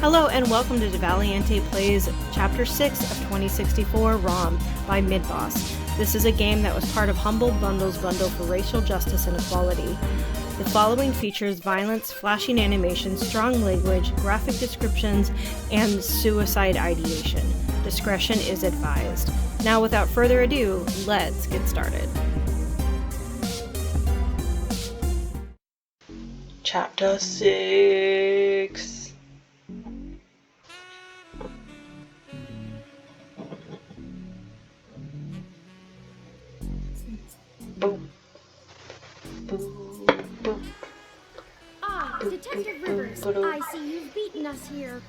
Hello and welcome to deValiante Plays Chapter 6 of 2064 ROM by Midboss. This is a game that was part of Humble Bundle's bundle for racial justice and equality. The following features violence, flashing animations, strong language, graphic descriptions, and suicide ideation. Discretion is advised. Now without further ado, let's get started. Chapter 6. Boop. Boop. Boop. Ah, Detective Rivers, I see you've beaten us here.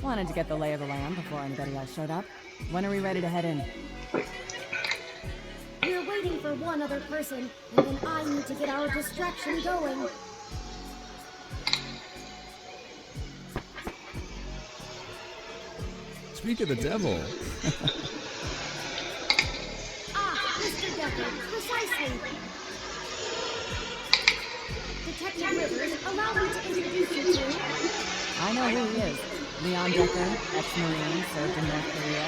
Wanted to get the lay of the land before anybody else showed up. When are we ready to head in? We're waiting for one other person, and then I need to get our distraction going. Speak of the devil. Mr. Decker, precisely. Detective Rivers, allow me to introduce you to... I know who he is. Leon Decker, ex-Marine, served in North Korea.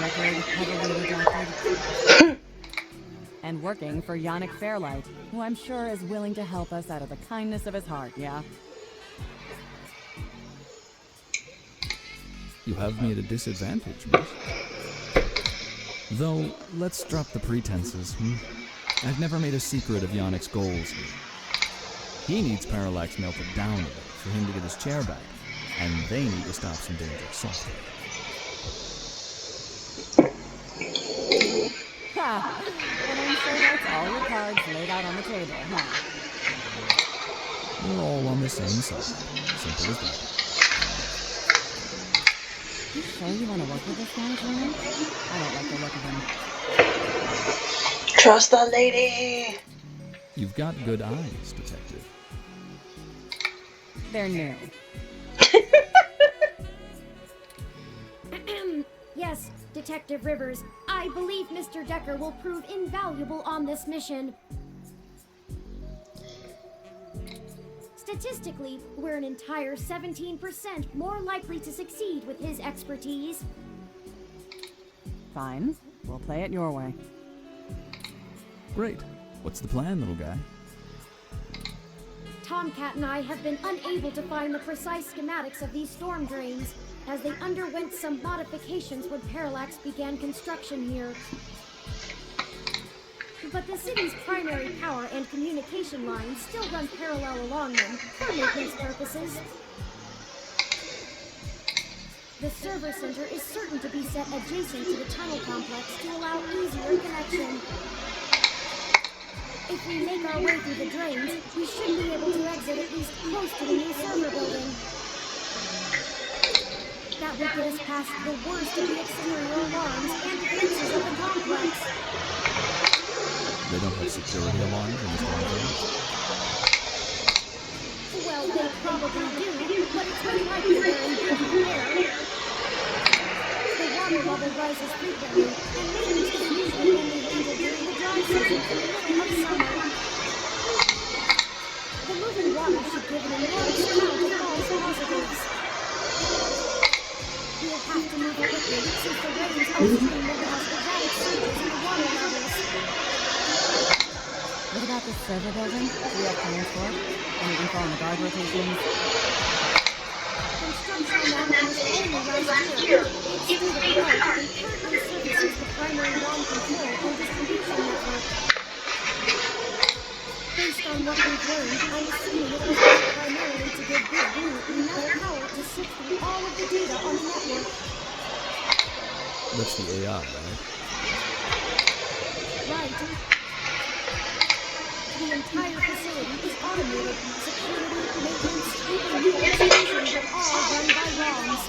Record heavily redacted. And working for Yannick Fairlight, who I'm sure is willing to help us out of the kindness of his heart, yeah? You have me at a disadvantage, miss. Though, let's drop the pretenses, I've never made a secret of Yannick's goals. He needs Parallax melted down a bit for him to get his chair back, and they need to stop some dangerous software. Ha! And I'm sure that's all your cards laid out on the table, huh? We're all on the same side. Simple as that. You sure you want to work with this guy, Jordan? I don't like the look of him. Trust the lady. You've got good eyes, detective. They're new. Yes, Detective Rivers, I believe Mr. Decker will prove invaluable on this mission. Statistically, we're an entire 17% more likely to succeed with his expertise. Fine. We'll play it your way. Great. What's the plan, little guy? Tomcat and I have been unable to find the precise schematics of these storm drains, as they underwent some modifications when Parallax began construction here. But the city's primary power and communication lines still run parallel along them for maintenance purposes. The server center is certain to be set adjacent to the tunnel complex to allow easier connection. If we make our way through the drains, we should be able to exit at least close to the new server building. That would get us past the worst of the exterior alarms and defenses of the complex. They don't have security alarms in this one. Well, they probably do, but it's unlikely they're in good repair. The water level rises frequently, and maintenance is usually only handled during the dry season in the middle of summer. The moving water should give an enormous amount of false positives. We'll have to move quickly since the rains upstream will cause erratic surges in the water levels. What about the server building? Do we have plans for it? Any info on the guard rotations? Construction on that one was only last year. It's through the park and currently services the primary ROM control and distribution network. Based on what we've learned, I'm assuming it was built primarily to give Big Blue enough power to sift through all of the data on the network. That's the AI, right? Right. The entire facility is automated. Security, maintenance, even the execution are all run by ROMs.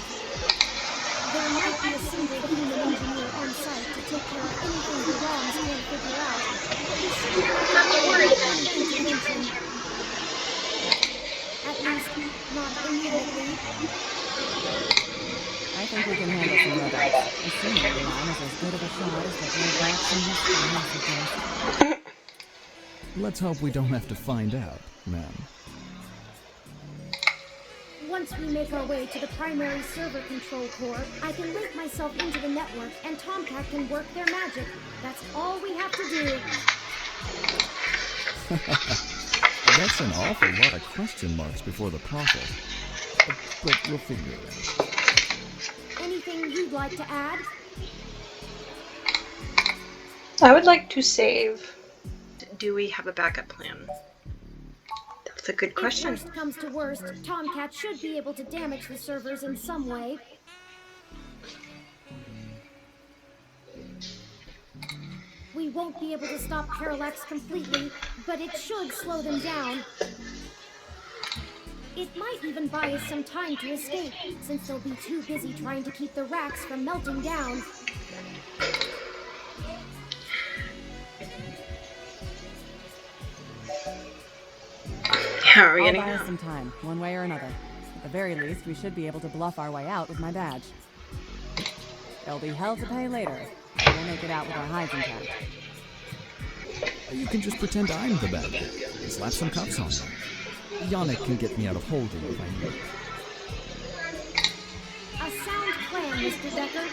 There might be a single human engineer on site to take care of anything the ROMs can't figure out, but we shouldn't have to worry about any intervention. At least, not immediately. I think we can handle some robots. Assuming Leon is as good of a shot as the robots in this game suggest. Let's hope we don't have to find out, ma'am. Once we make our way to the primary server control core, I can link myself into the network and Tomcat can work their magic. That's all we have to do. That's an awful lot of question marks before the prophet. But we'll figure it out. Anything you'd like to add? I would like to save. Do we have a backup plan? That's a good question. If worst comes to worst, Tomcat should be able to damage the servers in some way. We won't be able to stop Parallax completely, but it should slow them down. It might even buy us some time to escape, since they'll be too busy trying to keep the racks from melting down. How are we I'll getting buy us out? some time, one way or another. At the very least, we should be able to bluff our way out with my badge. There'll be hell to pay later. We'll make it out with our hides intact. You can just pretend I'm the bad guy and slap some cuffs on them. Yannick can get me out of holding if I need. A sound plan, Mr. Decker.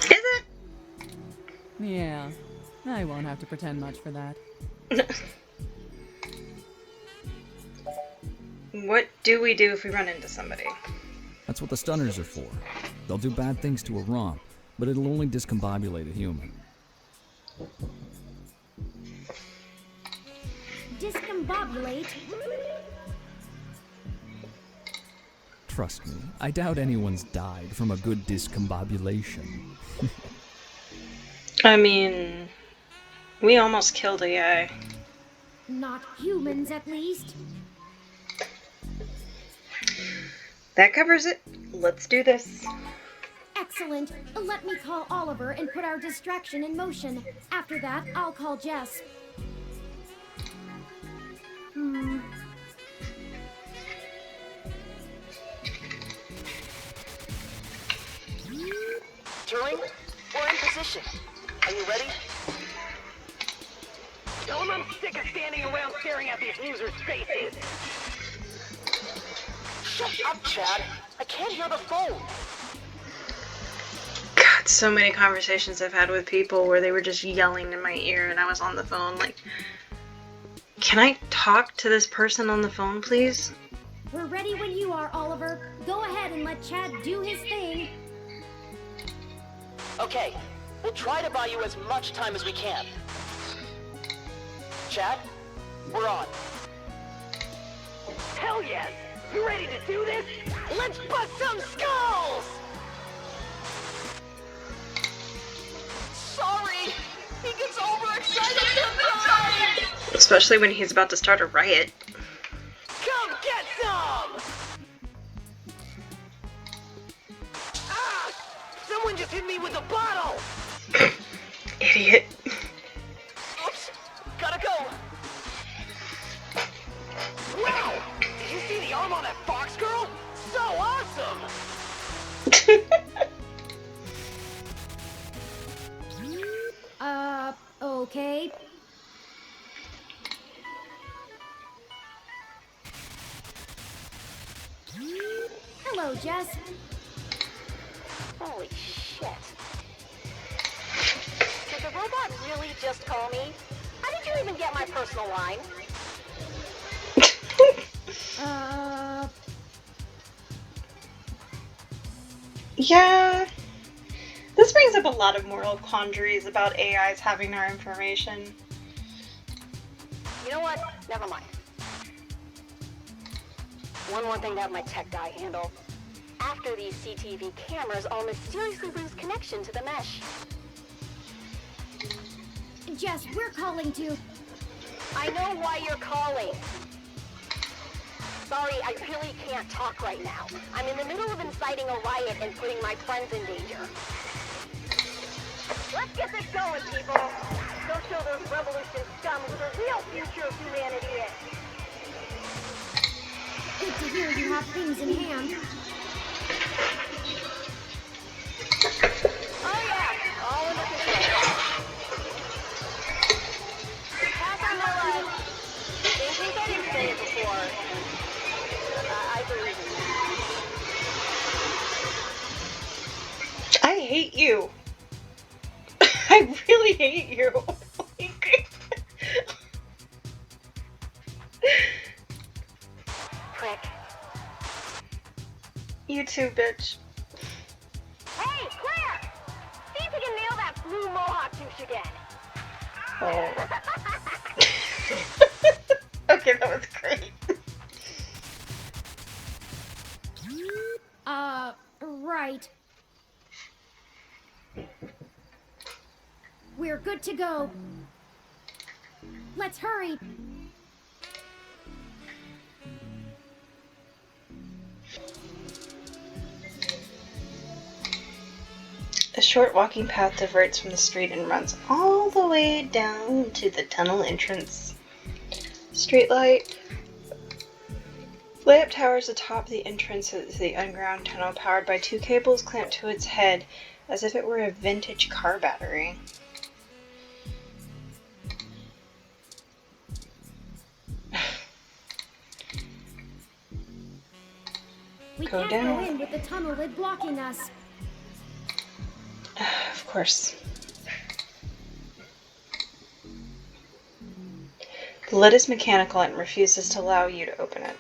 Is it? Yeah, I won't have to pretend much for that. What do we do if we run into somebody? That's what the stunners are for. They'll do bad things to a romp, but it'll only discombobulate a human. Discombobulate? Trust me, I doubt anyone's died from a good discombobulation. I mean, we almost killed a guy. Not humans, at least. That covers it. Let's do this. Excellent. Let me call Oliver and put our distraction in motion. After that, I'll call Jess. Turing, we're in position. Are you ready? Tell them I'm sick of standing around staring at these losers' faces. Shut up, Chad. I can't hear the phone. God, so many conversations I've had with people where they were just yelling in my ear and I was on the phone like, can I talk to this person on the phone, please? We're ready when you are, Oliver. Go ahead and let Chad do his thing. Okay, we'll try to buy you as much time as we can. Chad, we're on. Hell yes! You ready to do this? Let's bust some skulls! Sorry! He gets overexcited sometimes! Especially when he's about to start a riot. Come get some! Ah! Someone just hit me with a bottle! Idiot. Oops! Gotta go! Wow! Did you see the arm on that fox girl? So awesome! Okay. Hello, Jess. Holy shit. Did the robot really just call me? How did you even get my personal line? Yeah. This brings up a lot of moral quandaries about AIs having our information. You know what? Never mind. One more thing to have my tech guy handle. After these CTV cameras all mysteriously lose connection to the mesh. Jess, we're calling to... I know why you're calling. Sorry, I really can't talk right now. I'm in the middle of inciting a riot and putting my friends in danger. Let's get this going, people. Go show those revolution scum who the real future of humanity is. Good to hear you have things in hand. Oh yeah, all under control. Pass on my life. In case I didn't say it before. I believe you. I really hate you. Prick. You too, bitch. Hey, Claire! See if you can nail that blue mohawk douche again. Oh. Okay, that was great. Right. We're good to go. Let's hurry. A short walking path diverts from the street and runs all the way down to the tunnel entrance. Streetlight. Lamp towers atop the entrance to the underground tunnel, powered by two cables clamped to its head, as if it were a vintage car battery. We Go can't down. go in with the tunnel lid blocking us. Of course. The lid is mechanical and refuses to allow you to open it.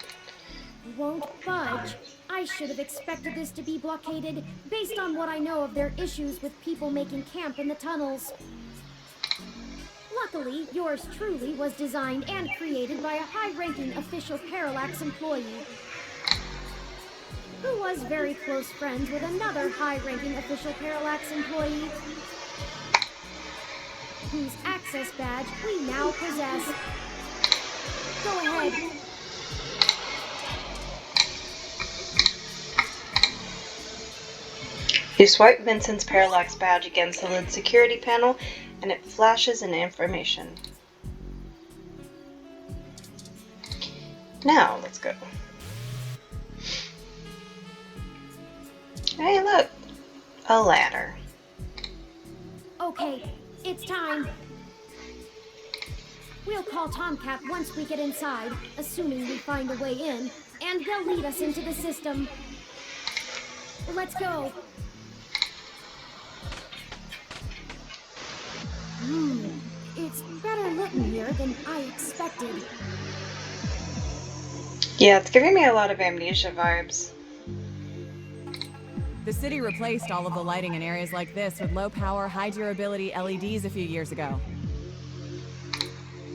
Won't budge. I should have expected this to be blockaded based on what I know of their issues with people making camp in the tunnels. Luckily, yours truly was designed and created by a high-ranking official Parallax employee who was very close friends with another high-ranking official Parallax employee whose access badge we now possess. Go ahead. You swipe Vincent's Parallax badge against the lid security panel, and it flashes an information. Now, let's go. Hey, look! A ladder. Okay, it's time. We'll call Tomcat once we get inside, assuming we find a way in, and they'll lead us into the system. Let's go. It's better lit in here than I expected. Yeah, it's giving me a lot of Amnesia vibes. The city replaced all of the lighting in areas like this with low-power, high-durability LEDs a few years ago.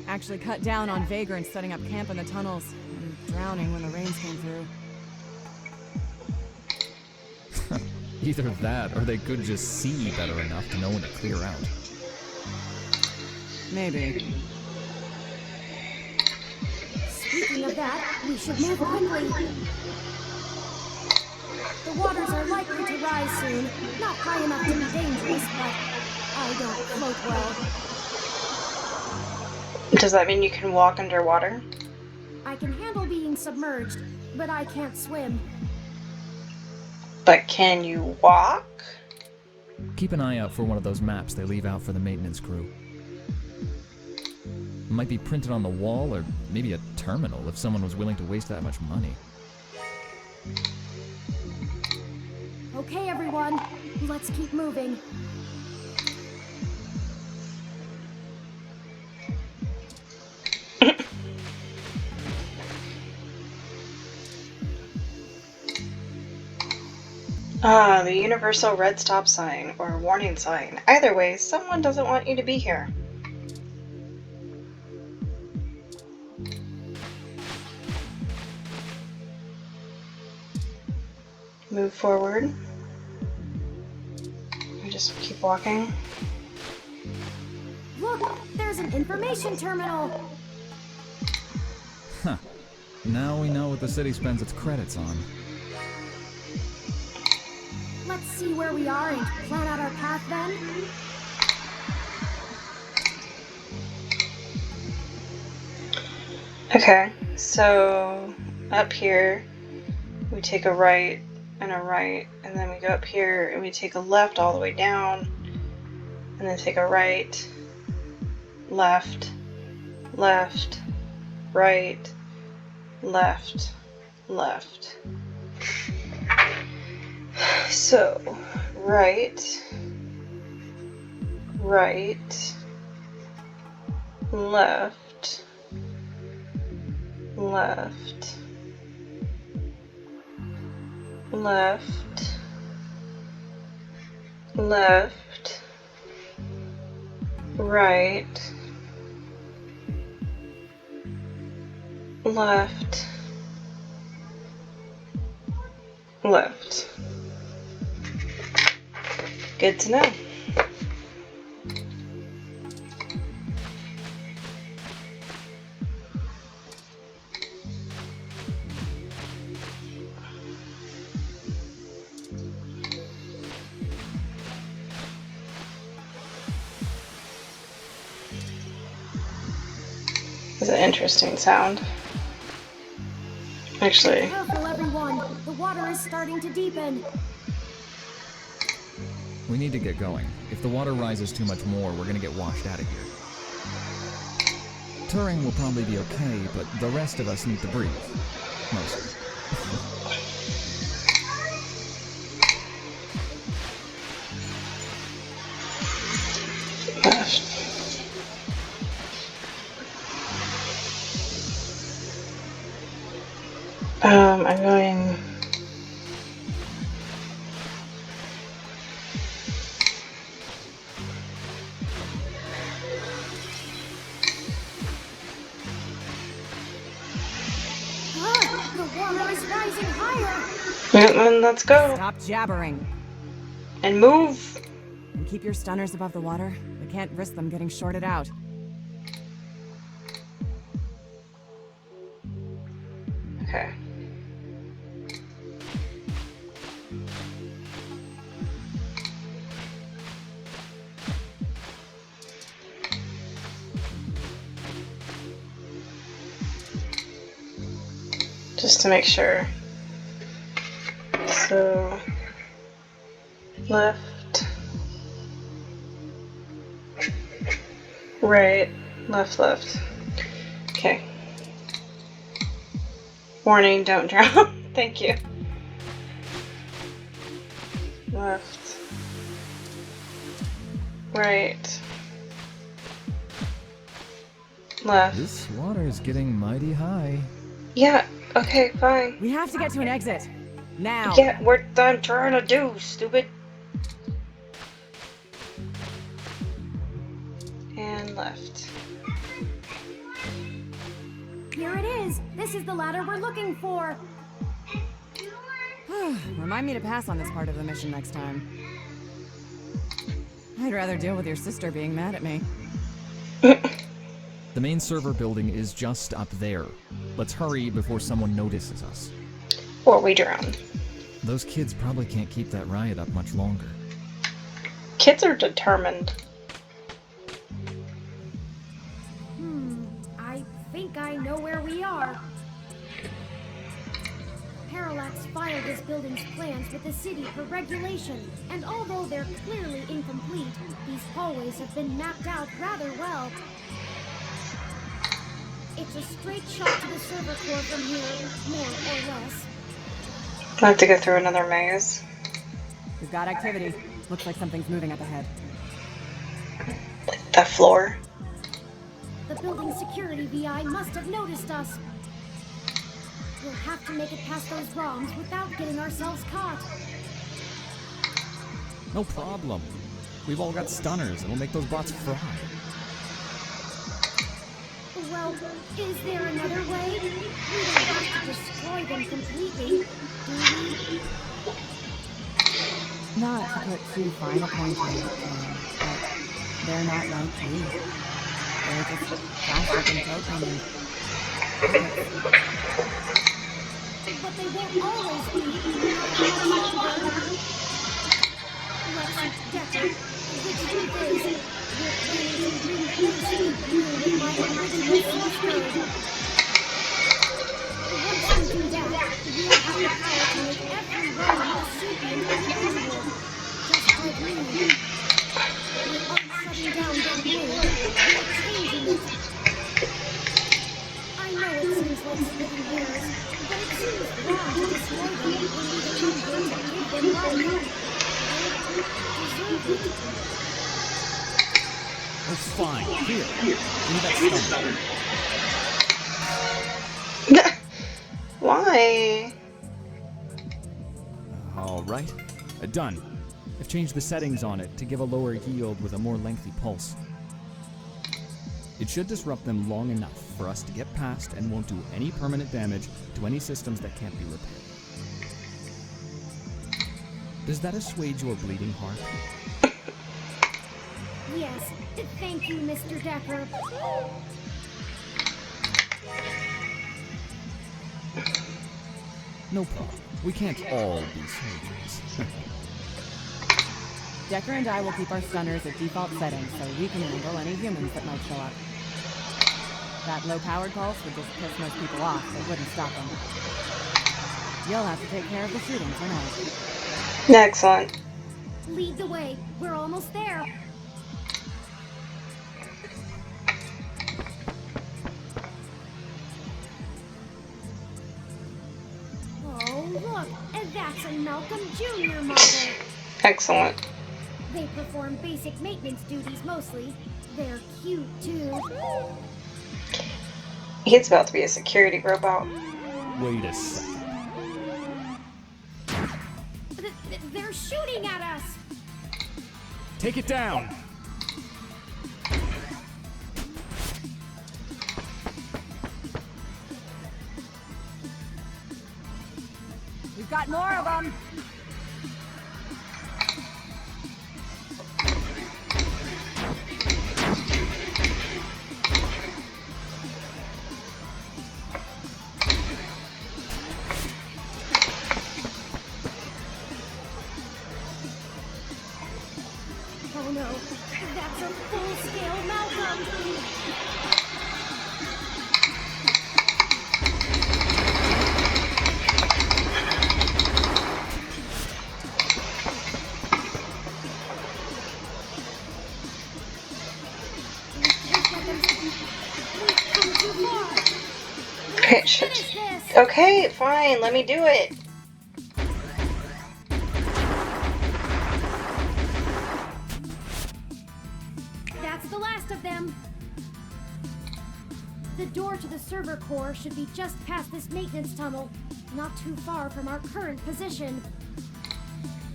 Actually cut down on vagrants setting up camp in the tunnels and drowning when the rains came through. Either that, or they could just see better enough to know when to clear out. Maybe. Speaking of that, we should move quickly. The waters are likely to rise soon. Not high enough to be dangerous, but I don't float well. Does that mean you can walk underwater? I can handle being submerged, but I can't swim. But can you walk? Keep an eye out for one of those maps they leave out for the maintenance crew. It might be printed on the wall, or maybe a terminal if someone was willing to waste that much money. Okay, everyone, let's keep moving. The universal red stop sign, or warning sign. Either way, someone doesn't want you to be here. Move forward. We just keep walking. Look, there's an information terminal. Huh. Now we know what the city spends its credits on. Let's see where we are and plan out our path then. Okay, so up here we take a right, and then we go up here and we take a left all the way down, and then take a right, left, left, right, left, left. So, right, right, left, left, left, left, right, left, left. Good to know. It's an interesting sound. Actually, Careful, everyone. The water is starting to deepen. We need to get going. If the water rises too much more, we're gonna get washed out of here. Turing will probably be okay, but the rest of us need to breathe. Mostly. I'm going. The water is rising higher. And let's go. Stop jabbering. And move. And keep your stunners above the water. We can't risk them getting shorted out. Okay. Just to make sure. So, left, right, left, left. Okay. Warning, don't drown. Thank you. Left, right, left. This water is getting mighty high. Yeah, okay, fine. We have to get to an exit. Now. Yeah, we're done trying to do, stupid. And left. Here it is. This is the ladder we're looking for. Remind me to pass on this part of the mission next time. I'd rather deal with your sister being mad at me. The main server building is just up there. Let's hurry before someone notices us. Or we drown. Those kids probably can't keep that riot up much longer. Kids are determined. I think I know where we are. Parallax filed this building's plans with the city for regulation, and although they're clearly incomplete, these hallways have been mapped out rather well. It's a straight shot to the server core from here, more or less. I have to go through another maze. We've got activity. Looks like something's moving up ahead. The floor. The building's security VI must have noticed us. We'll have to make it past those ROMs without getting ourselves caught. No problem. We've all got stunners. It'll make those bots fry. Well, is there another way? We don't have to destroy them completely, do we? Not to put too fine a point on it, but they're not like we. They're just plastic and programming. But they won't always be. Let's get it. Which truth is, we're planning to replace the deal with my original source code. Once we do that, we'll have the power to make every Roman a sapient individual. Just like me. We aren't shutting down their world, we're changing it. I know it seems like splitting hairs, but it seems wrong to destroy them when we become good to give them life. They deserve it. Oh, fine. Here. Give me that stone. Why? All right. Done. I've changed the settings on it to give a lower yield with a more lengthy pulse. It should disrupt them long enough for us to get past and won't do any permanent damage to any systems that can't be repaired. Does that assuage your bleeding heart? Yes, thank you, Mr. Decker. No problem. We can't all be surgeons. Decker and I will keep our stunners at default settings so we can handle any humans that might show up. That low-powered pulse would just piss most people off, so it wouldn't stop them. You'll have to take care of the shooting for now. Excellent. Lead the way. We're almost there. Oh, look. And that's a Malcolm Jr. model. Excellent. They perform basic maintenance duties mostly. They're cute, too. He's about to be a security robot. Wait a second. They're shooting at us! Take it down! We've got more of them! Oh no, that's a full-scale Malcolm! Okay, fine, let me do it. That's the last of them. The door to the server core should be just past this maintenance tunnel, not too far from our current position.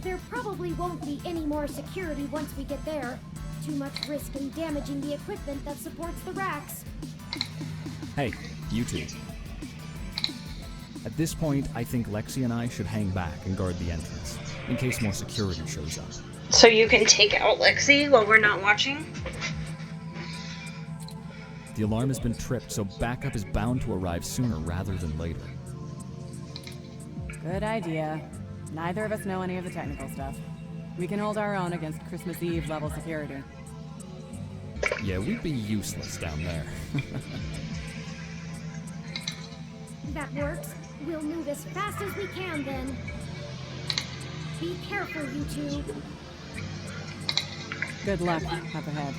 There probably won't be any more security once we get there. Too much risk in damaging the equipment that supports the racks. Hey, you two. At this point, I think Lexi and I should hang back and guard the entrance, in case more security shows up. So you can take out Lexi while we're not watching? The alarm has been tripped, so backup is bound to arrive sooner rather than later. Good idea. Neither of us know any of the technical stuff. We can hold our own against Christmas Eve level security. Yeah, we'd be useless down there. That works. We'll move as fast as we can then. Be careful, you two. Good luck up ahead.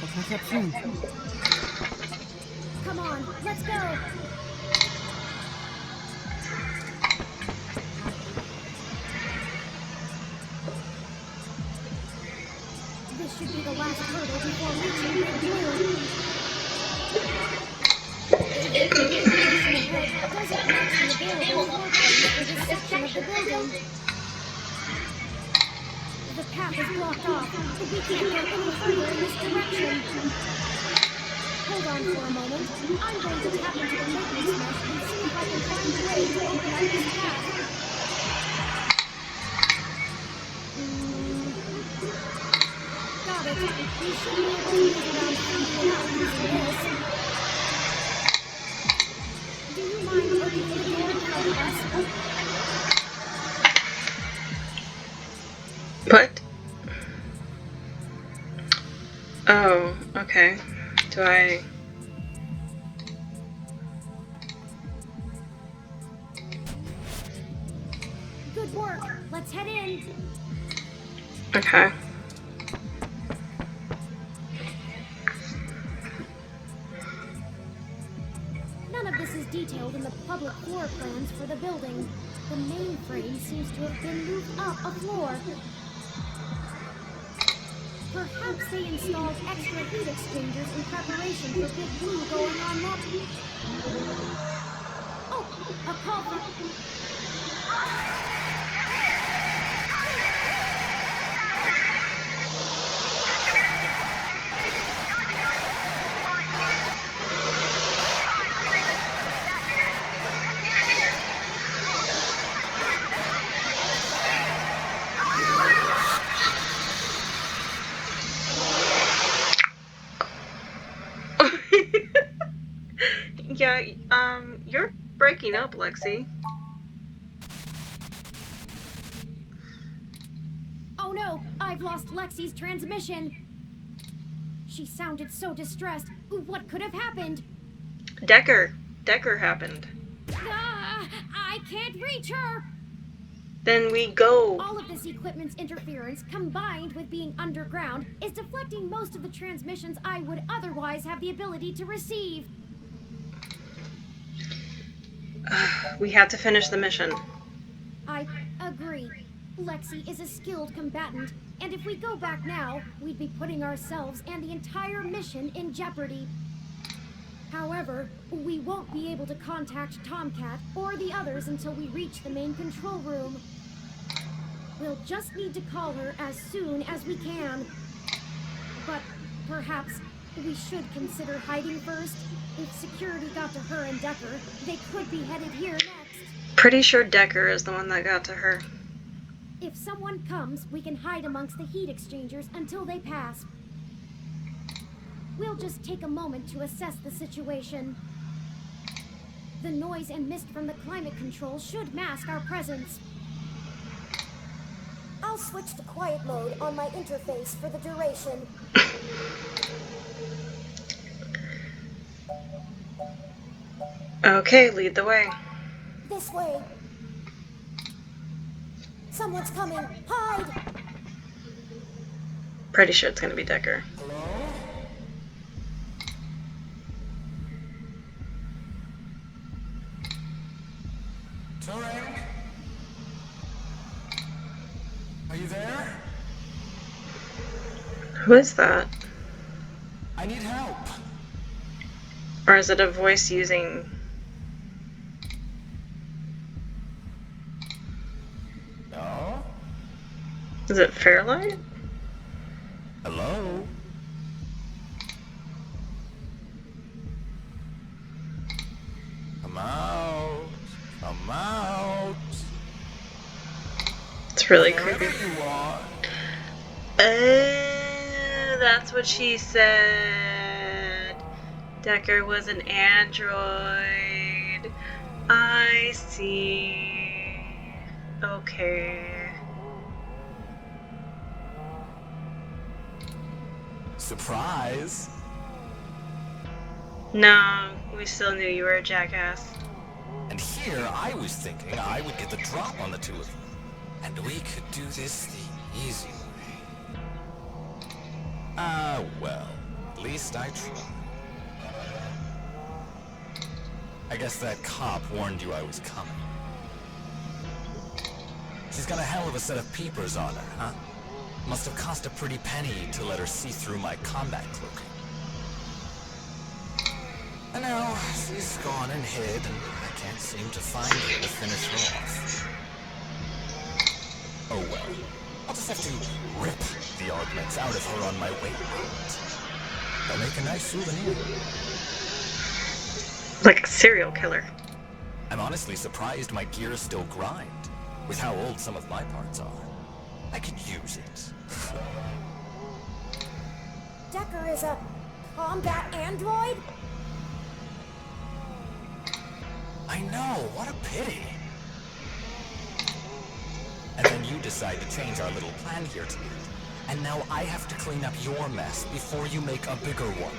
We'll catch up soon. Come on, let's go. This should be the last hurdle before reaching Big Blue. Doesn't match the available floor plans for this section of the building. The path is blocked off. We can't go any further in this direction. Hold on for a moment. I'm going to tap into the maintenance mesh and see if I can find a way to open up this path. Got it. We should be able to move around freely enough using this. Do you mind opening the door in front of us? What? Oh, okay. Do I... Good work. Let's head in. Okay. None of this is detailed in the public floor plans for the building. The mainframe seems to have been moved up a floor. Perhaps they installed extra heat exchangers in preparation for Big Blue going on multi. Oh, a call for... Yeah, you're breaking up, Lexi. Oh no, I've lost Lexi's transmission. She sounded so distressed. What could have happened? Decker happened. Ah, I can't reach her. Then we go. All of this equipment's interference, combined with being underground, is deflecting most of the transmissions I would otherwise have the ability to receive. We had to finish the mission. I agree. Lexi is a skilled combatant, and if we go back now, we'd be putting ourselves and the entire mission in jeopardy. However, we won't be able to contact Tomcat or the others until we reach the main control room. We'll just need to call her as soon as we can. But perhaps we should consider hiding first. If security got to her and Decker, they could be headed here next. Pretty sure Decker is the one that got to her. If someone comes, we can hide amongst the heat exchangers until they pass. We'll just take a moment to assess the situation. The noise and mist from the climate control should mask our presence. I'll switch to quiet mode on my interface for the duration. Okay, lead the way. This way. Someone's coming. Hide! Pretty sure it's gonna be Decker. Turing? Are you there? Who is that? I need help. Or is it a voice using... No? Is it Fairlight? Hello? Come out. Come out. It's really Wherever creepy. you are. That's what she said. Decker was an android. I see. Okay. Surprise. No, we still knew you were a jackass. And here I was thinking I would get the drop on the two of you. And we could do this the easy way. Well, at least I tried. I guess that cop warned you I was coming. She's got a hell of a set of peepers on her, huh? Must have cost a pretty penny to let her see through my combat cloaking. I know, she's gone and hid, and I can't seem to find her to finish her off. Oh well, I'll just have to rip the augments out of her on my way out. They'll make a nice souvenir. Like a serial killer. I'm honestly surprised my gears still grind, with how old some of my parts are. I could use it. Decker is a combat android? I know, what a pity. And then you decide to change our little plan here tonight. And now I have to clean up your mess before you make a bigger one.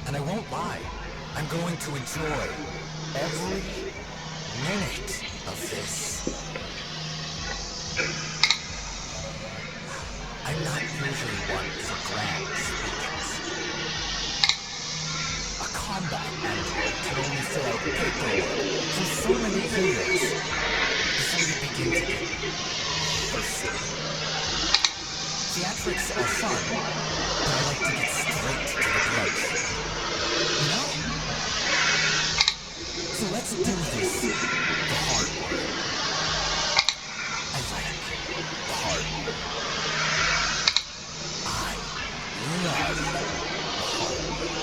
And I won't lie, I'm going to enjoy every minute of this. I'm not usually one for grand speeches. A combat android can only fill out paperwork for so many years before you begin to get thirsty. tricks are fun, but I like to get straight to the bloodshed. You know? So let's do this the hard way. I like the hard way. I love the hard way.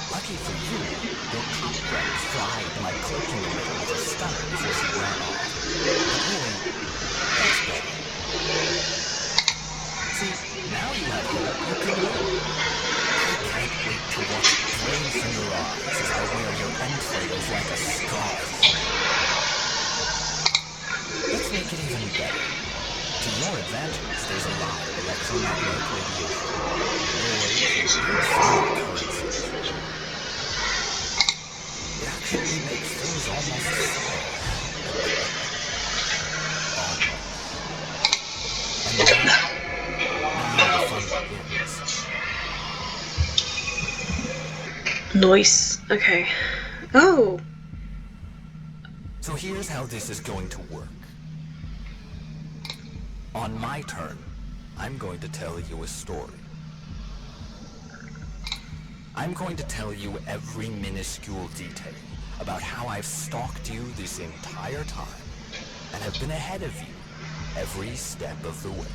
Lucky for you, your cop friend fried my clerk in the middle with a stunner before she ran off. But really, that's better. See, now you have hope you can win. I can't wait to watch it drain from your eyes as I wear your entrails like a scarf. Let's make it even better. To your advantage, there's a lot of electromagnetic radiation. Noise and sound currencies. It actually makes things almost sour. Almost. And now the fun begins. Noise. Okay. Oh. So here's how this is going to work. On my turn, I'm going to tell you a story. I'm going to tell you every minuscule detail about how I've stalked you this entire time and have been ahead of you every step of the way.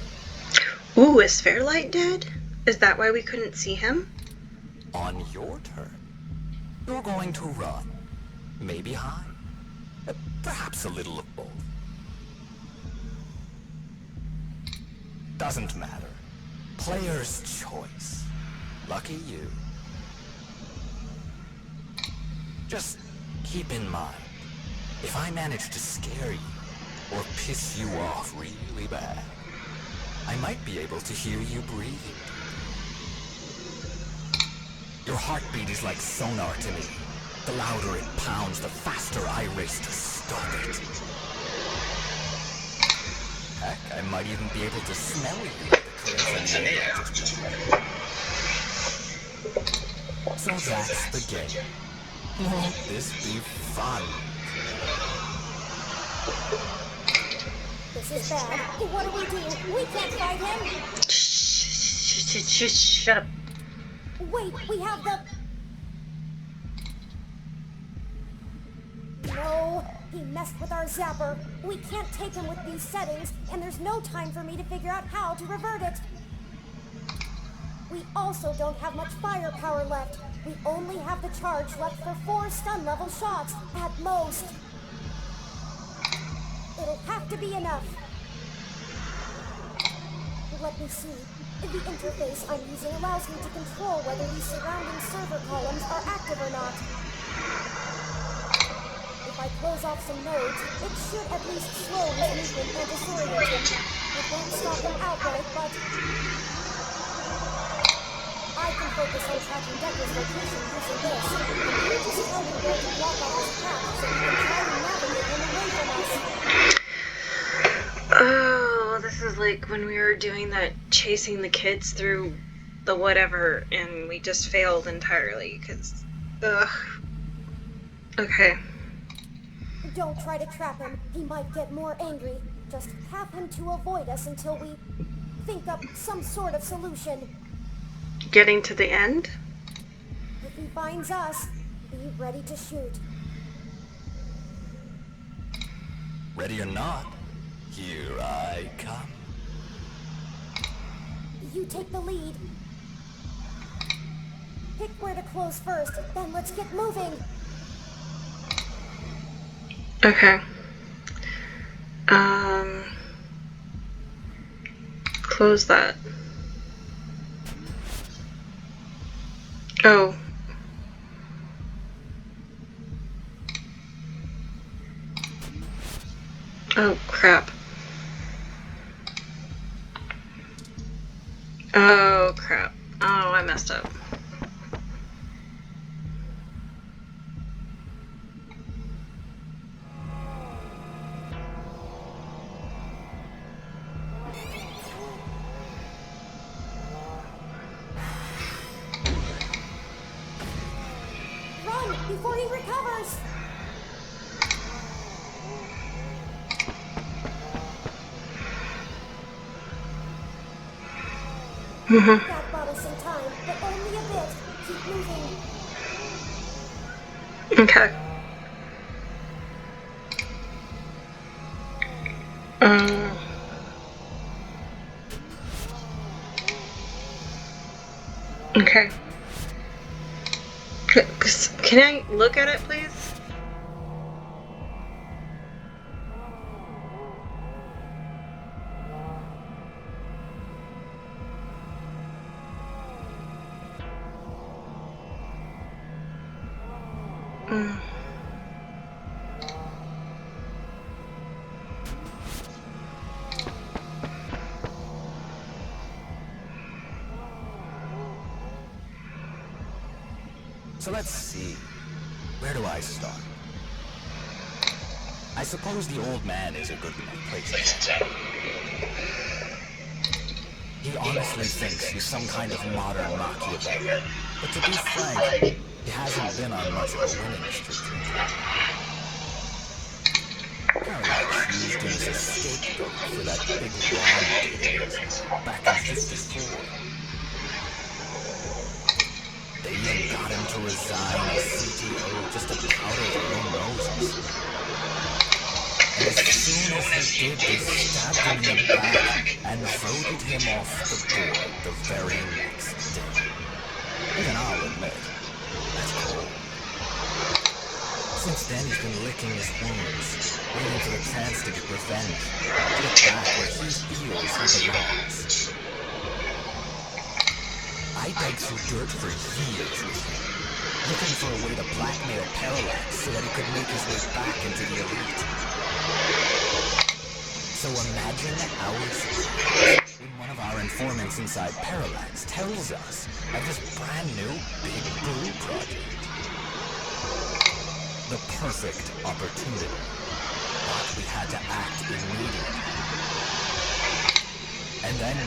Ooh, is Fairlight dead? Is that why we couldn't see him? On your turn, you're going to run. Maybe hide. Perhaps a little of both. Doesn't matter. Player's choice. Lucky you. Just keep in mind, if I manage to scare you or piss you off really bad, I might be able to hear you breathing. Your heartbeat is like sonar to me. The louder it pounds, the faster I race to stop it. Heck, I might even be able to smell you with the currents in the air. So that's the game. Won't this be fun? This is bad. What do? We can't fight him. Shut up. Wait, we have the... No, he messed with our zapper. We can't take him with these settings, and there's no time for me to figure out how to revert it. We also don't have much firepower left. We only have the charge left for 4 stun level shots, at most. It'll have to be enough. Let me see. The interface I'm using allows me to control whether these surrounding server columns are active or not. If I close off some nodes, it should at least slow his movement and disorient him. It won't stop him outright, but... I can focus on tracking Decker's location using this. And you just tell me where to block off his path so we can try to navigate him away from us. Oh, this is like when we were doing that chasing the kids through the whatever and we just failed entirely because, ugh. Okay. Don't try to trap him. He might get more angry. Just have him to avoid us until we think up some sort of solution. Getting to the end? If he finds us, be ready to shoot. Ready or not, here I come. You take the lead. Pick where to close first, then let's get moving. Okay. Close that. Oh. Oh, crap. Oh, crap. Oh, I messed up. Run before he recovers! That bought us some time, but only a bit. Keep moving. Okay. Okay. Can I look at it, please? So let's see. Where do I start? I suppose the old man is a good enough place to start. He honestly thinks he's some kind of modern Machiavelli. But to be frank, he hasn't been on much of a winning streak. Parallax used him as a scapegoat for that big ROM database back in '54. They even got him to resign as CTO just to powder their own noses. And as soon as he did, they stabbed him in the back and voted him off the board the very next day. Even I'll admit, that's cold. Since then, he's been licking his wounds, waiting for the chance to get revenge, to get back where he feels he belongs. I begged through dirt for years with him, looking for a way to blackmail Parallax so that he could make his way back into the elite. So imagine our surprise when one of our informants inside Parallax tells us of this brand new Big Blue project. The perfect opportunity. But we had to act immediately. And then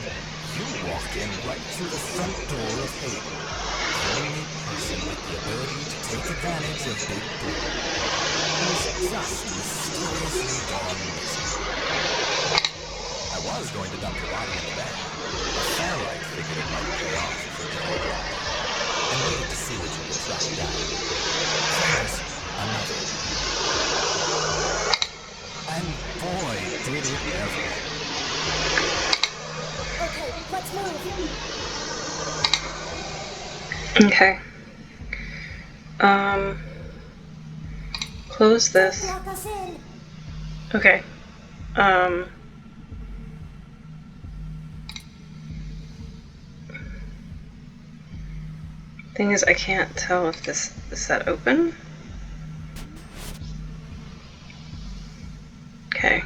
you walk in right through the front door of Hades, the only person with the ability to take advantage of Big Blue, who's just mysteriously gone missing. I was going to dump your body in the bed, but Starlight figured it might pay off if we could hold on, and waited to see what you would track down. Find us another. And boy, did it ever. Okay, let's move. Okay. Close this. Lock us in. Okay. Thing is, I can't tell if this is that open. Okay.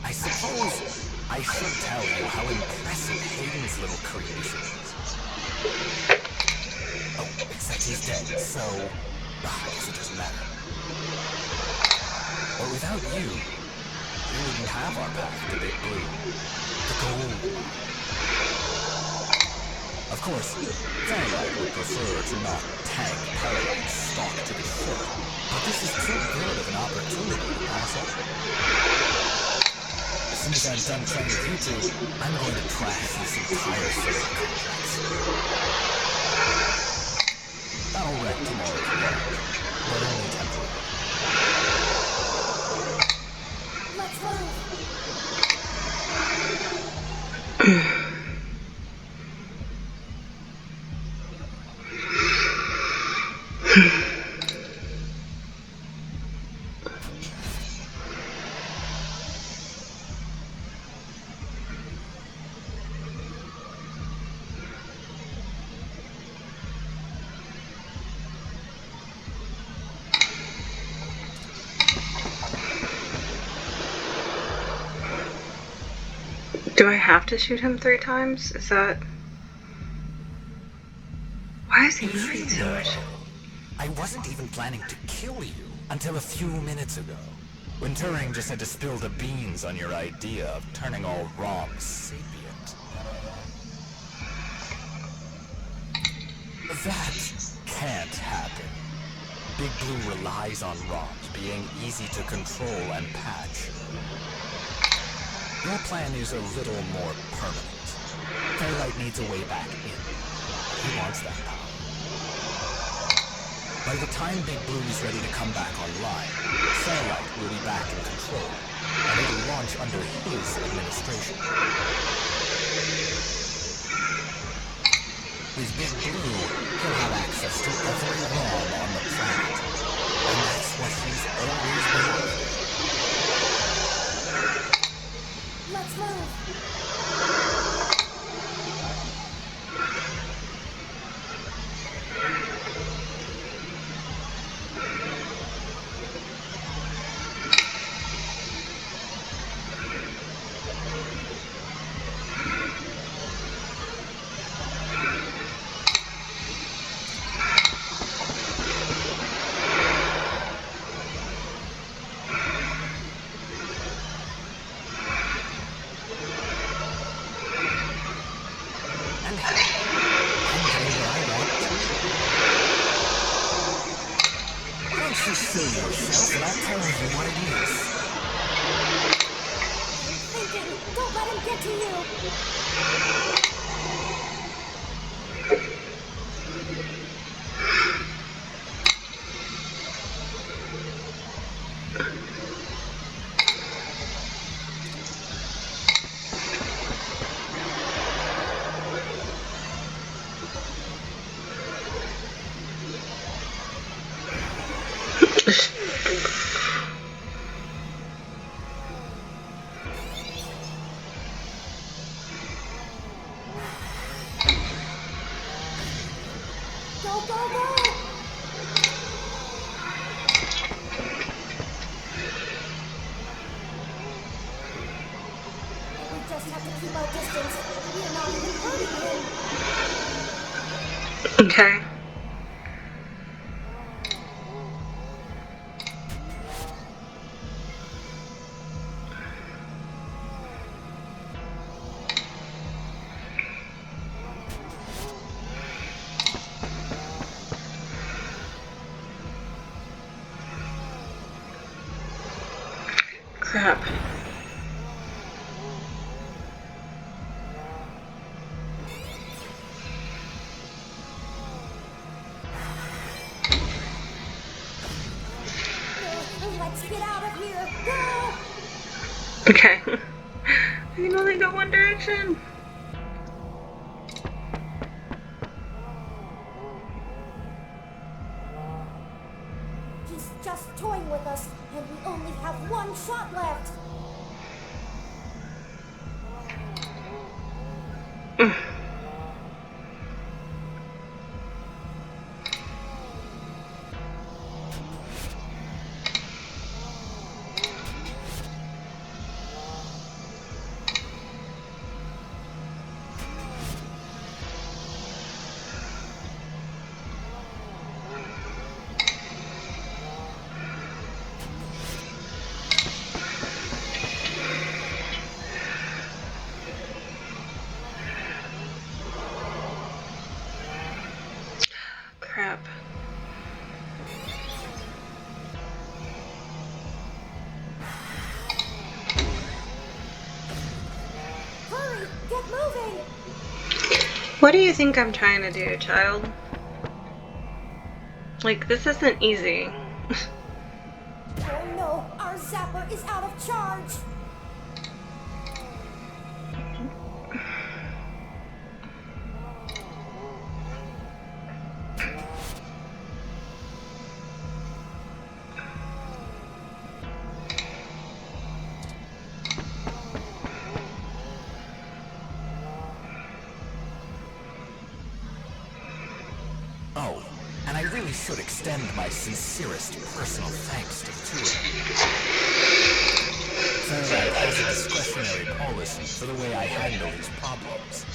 I suppose I should tell you how impressive Hayden's little creation is. Oh, except he's dead, so I guess it doesn't matter. But without you, we wouldn't have our path to Big Blue. The gold mine. Of course, Starlight would prefer to not tag Parallax stock to the ship, but this is too good of an opportunity to pass up. As soon as I'm done training with you two, I'm going to trash this entire server complex. That'll wreck tomorrow's work, but only temporarily. Let's move. Do I have to shoot him 3 times? Is that... Why is he moving so much? I wasn't even planning to kill you until a few minutes ago. When Turing just had to spill the beans on your idea of turning all ROMs sapient. That can't happen. Big Blue relies on ROMs being easy to control and patch. Your plan is a little more permanent. Fairlight needs a way back in. He wants that power. By the time Big Blue is ready to come back online, Fairlight will be back in control, and it'll launch under his administration. With Big Blue, he'll have access to every ROM on the planet, and that's what he's always been after. Let's move. Don't let him get to you! Go, go, go! We just have to keep our distance. We're not even hurting him. Okay. Crap. Let's get out of here. Go! Okay. I can only go one direction. He's just toying with us, and we only have one shot left. Crap. Hurry, get moving! What do you think I'm trying to do, child? Like, this isn't easy. Oh no, our zapper is out of charge! Oh, and I really should extend my sincerest personal thanks to Turing. Fairlight has a discretionary policy for the way I handle his problems.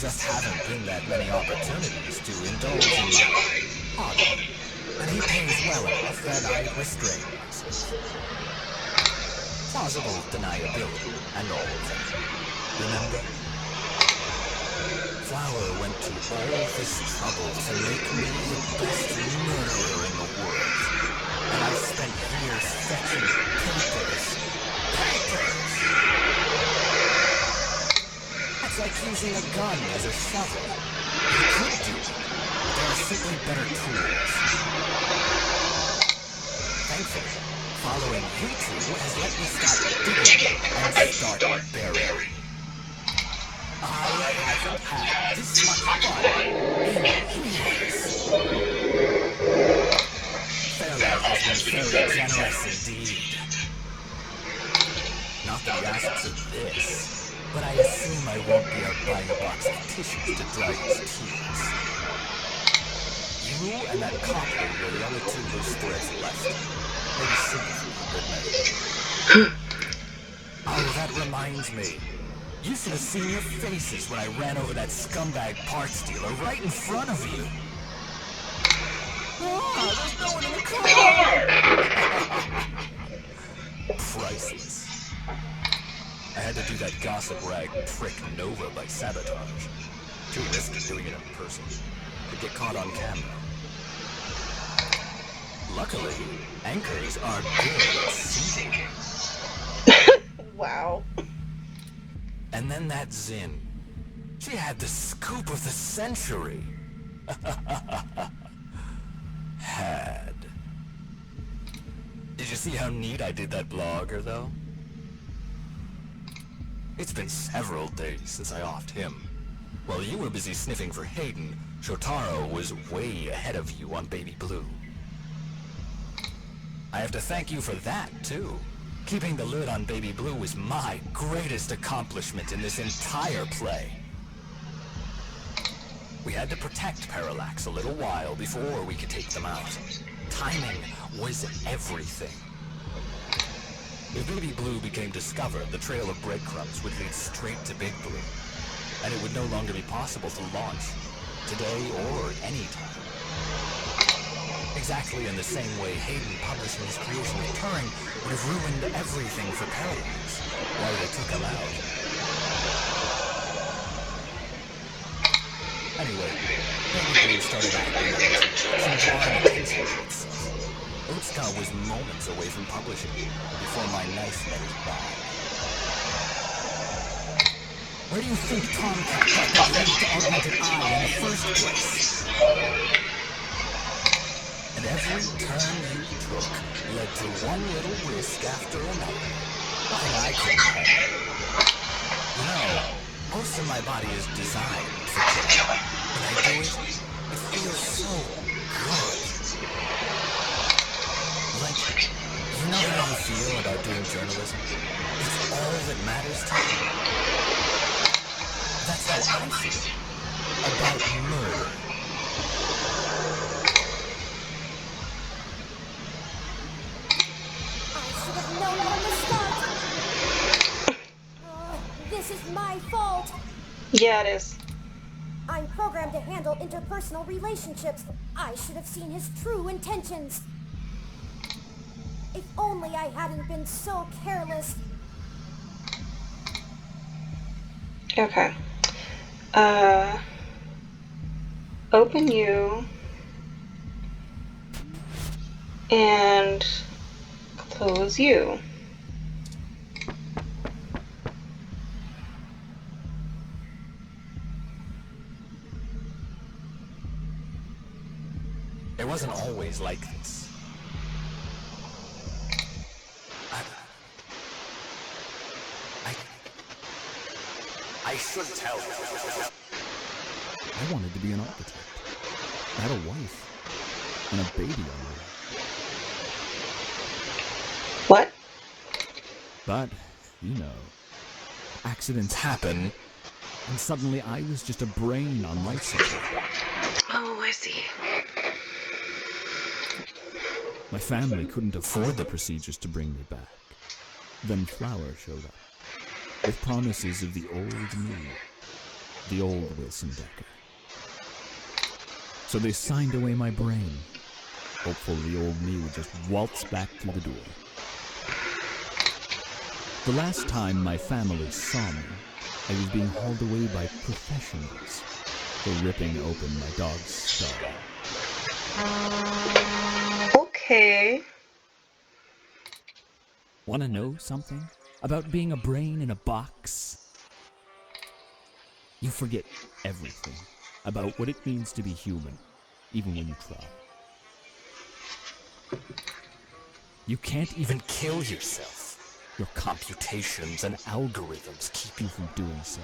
Just haven't been that many opportunities to indulge in my hobby. and he pays well enough that I restrain myself. Plausible deniability and all of that. Remember? Flower went to all this trouble to make me the best murderer in the world. And I spent years fetching papers. Papers! It's like using a gun as a shovel. You could do it, but there are simply better tools. Thankfully, following you two has let me stop digging and start burying. I haven't had this much fun in years. Fairlight has been very generous indeed. Not that he asks of this, but I assume I won't be out buying a box of tissues to dry his tears. You and that copper were the only two loose threads left. Maybe sympathy for good measure. Oh, that reminds me. You should have seen your faces when I ran over that scumbag parts dealer right in front of you. Oh, there's no one in the car! Priceless. I had to do that gossip rag prick Nova by sabotage. Too risky doing it in person. Could get caught on camera. Luckily, anchors are good at sinking. Wow. And then that Zin. She had the scoop of the century. Had. Did you see how neat I did that blogger, though? It's been several days since I offed him. While you were busy sniffing for Hayden, Shotaro was way ahead of you on Baby Blue. I have to thank you for that, too. Keeping the lid on Baby Blue was my greatest accomplishment in this entire play. We had to protect Parallax a little while before we could take them out. Timing was everything. If Baby Blue became discovered, the trail of breadcrumbs would lead straight to Big Blue, and it would no longer be possible to launch, today or any time. Exactly in the same way Hayden publishing his creation of Turing would have ruined everything for Parallax, while they took him out. Anyway, Baby Blue started acting like some drawing attention to itself. Utska was moments away from publishing before my knife met his bomb. Where do you think Tomcat got the link to augmented eye in the first place? And every turn you took led to one little risk after another. Nothing I couldn't handle. You know, most of my body is designed for killing. When I do it, it feels so good. Like, you know how you feel about doing journalism? It's all that matters to you. That's how I feel about murder. This is my fault. Yeah, it is. I'm programmed to handle interpersonal relationships. I should have seen his true intentions. If only I hadn't been so careless. Okay. Open you and close you. It wasn't always like this. I should tell you. I wanted to be an architect. I had a wife and a baby on the way. What? But, you know, accidents happen, and suddenly I was just a brain on life support. Oh, I see. My family couldn't afford the procedures to bring me back. Then Flower showed up, with promises of the old me, the old Wilson Decker. So they signed away my brain, hopeful the old me would just waltz back through the door. The last time my family saw me, I was being hauled away by professionals for ripping open my dog's skull. Okay. Want to know something about being a brain in a box? You forget everything about what it means to be human, even when you try. You can't even Kill yourself. Your computations and algorithms keep you from doing so.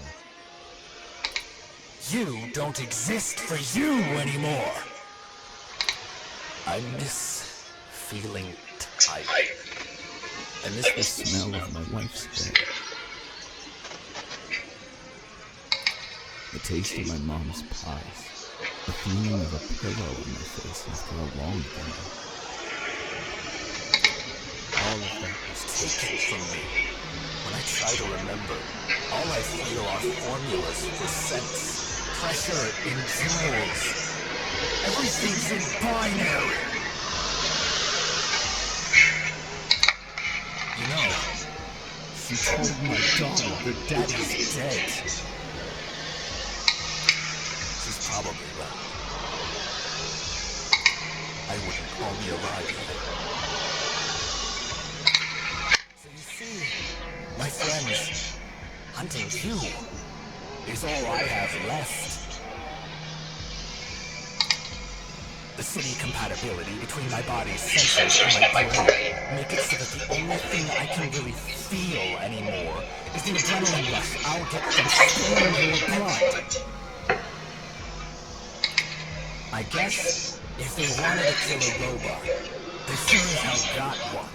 You don't exist for you anymore. I miss feeling tired. I miss the smell of my wife's bed. The taste of my mom's pies. The feeling of a pillow on my face after a long day. All of that was Taken from me. When I try to remember, all I feel are formulas for cents, pressure in joules. Everything's in binary. You know, She told my daughter that Daddy's dead. She's probably right. I wouldn't call me alive either. So you see, my friends, hunting you is all I have left. The city compatibility between my body's sensors and my brain make it so that the only thing I can really feel anymore is the adrenaline rush I'll get from stealing your blood. I guess if they wanted to kill a robot, they sure as hell got one.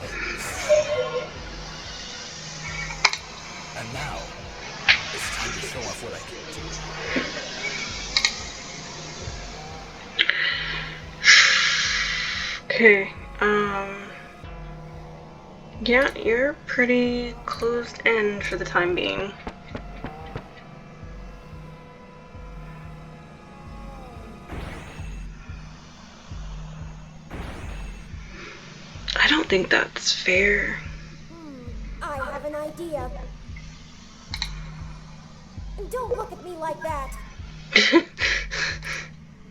And now, it's time to show off what I can do. Okay, yeah, you're pretty closed in for the time being. I don't think that's fair. I have an idea. Don't look at me like that.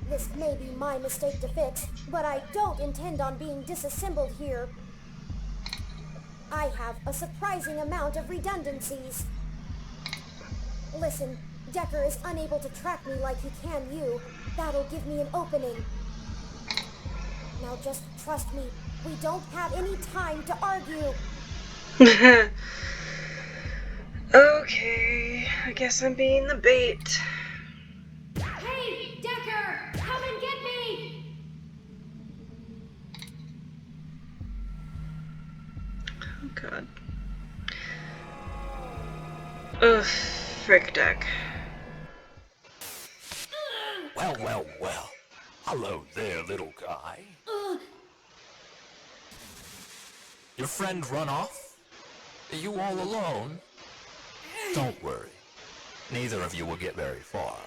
This may be my mistake to fix, but I don't intend on being disassembled here. I have a surprising amount of redundancies. Listen, Decker is unable to track me like he can you. That'll give me an opening. Now just trust me. We don't have any time to argue. Okay, I guess I'm being the bait. Hey, Decker! Come and get me! Oh god. Ugh, frick deck. Well, well, well. Hello there, little guy. Your friend run off? Are you all alone? Don't worry. Neither of you will get very far.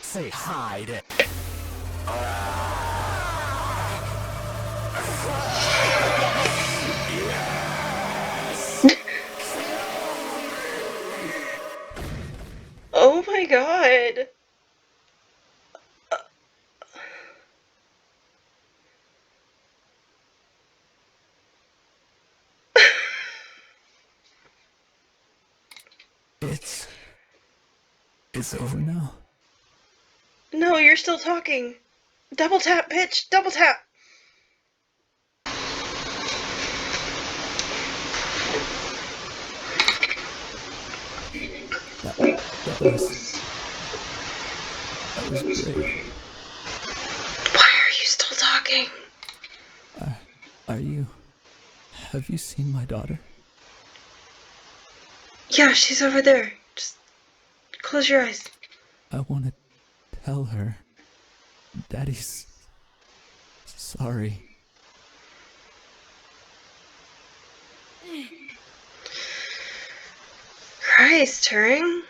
Say hi to... Oh my god. It's over now. No, you're still talking. Double tap, bitch. Double tap. That was great. Why are you still talking? Have you seen my daughter? Yeah, she's over there. Just close your eyes. I want to tell her. Daddy's sorry. Christ, Turing.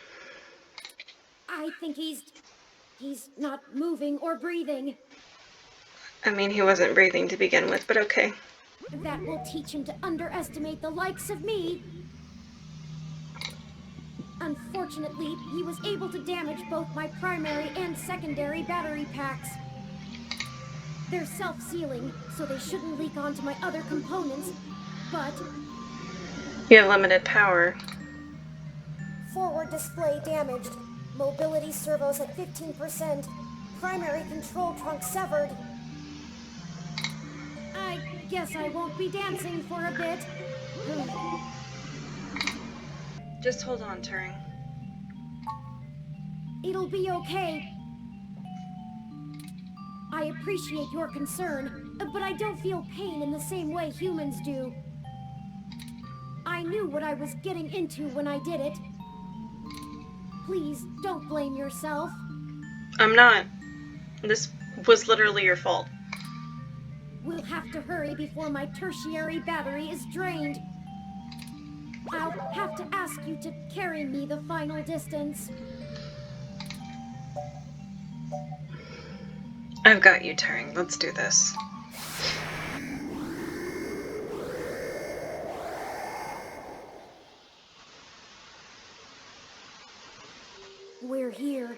I think he's not moving or breathing. I mean, he wasn't breathing to begin with, but okay. That will teach him to underestimate the likes of me. Unfortunately, he was able to damage both my primary and secondary battery packs. They're self-sealing, so they shouldn't leak onto my other components, but You have limited power. forward display damaged. Mobility servos at 15%. Primary control trunk severed. I guess I won't be dancing for a bit. Just hold on, Turing. It'll be okay. I appreciate your concern, but I don't feel pain in the same way humans do. I knew what I was getting into when I did it. Please, don't blame yourself. I'm not. This was literally your fault. We'll have to hurry before my tertiary battery is drained. I'll have to ask you to carry me the final distance. I've got you, Turing. Let's do this. We're here.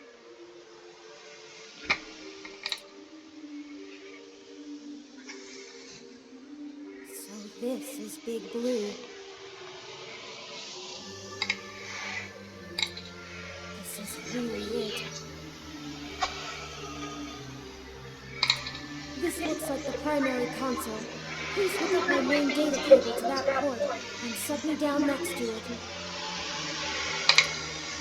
So this is Big Blue. This is really it. This looks like the primary console. Please hook up my main data cable to that port and set me down next to it.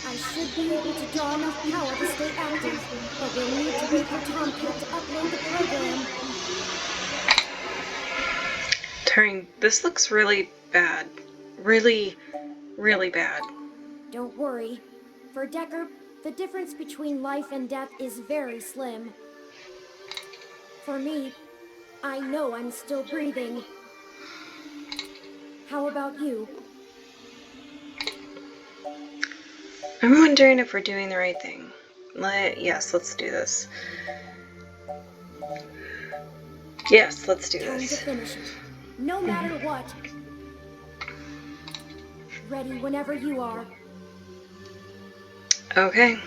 I should be able to draw enough power to stay active, but we'll need to wait for Tomcat to upload the program. Turing, this looks really bad. Really, really bad. Don't worry. For Decker, the difference between life and death is very slim. For me, I know I'm still breathing. How about you? I'm wondering if we're doing the right thing. Yes, let's do this. Yes, let's do Time to this. finish it. No matter what. Ready whenever you are. Okay.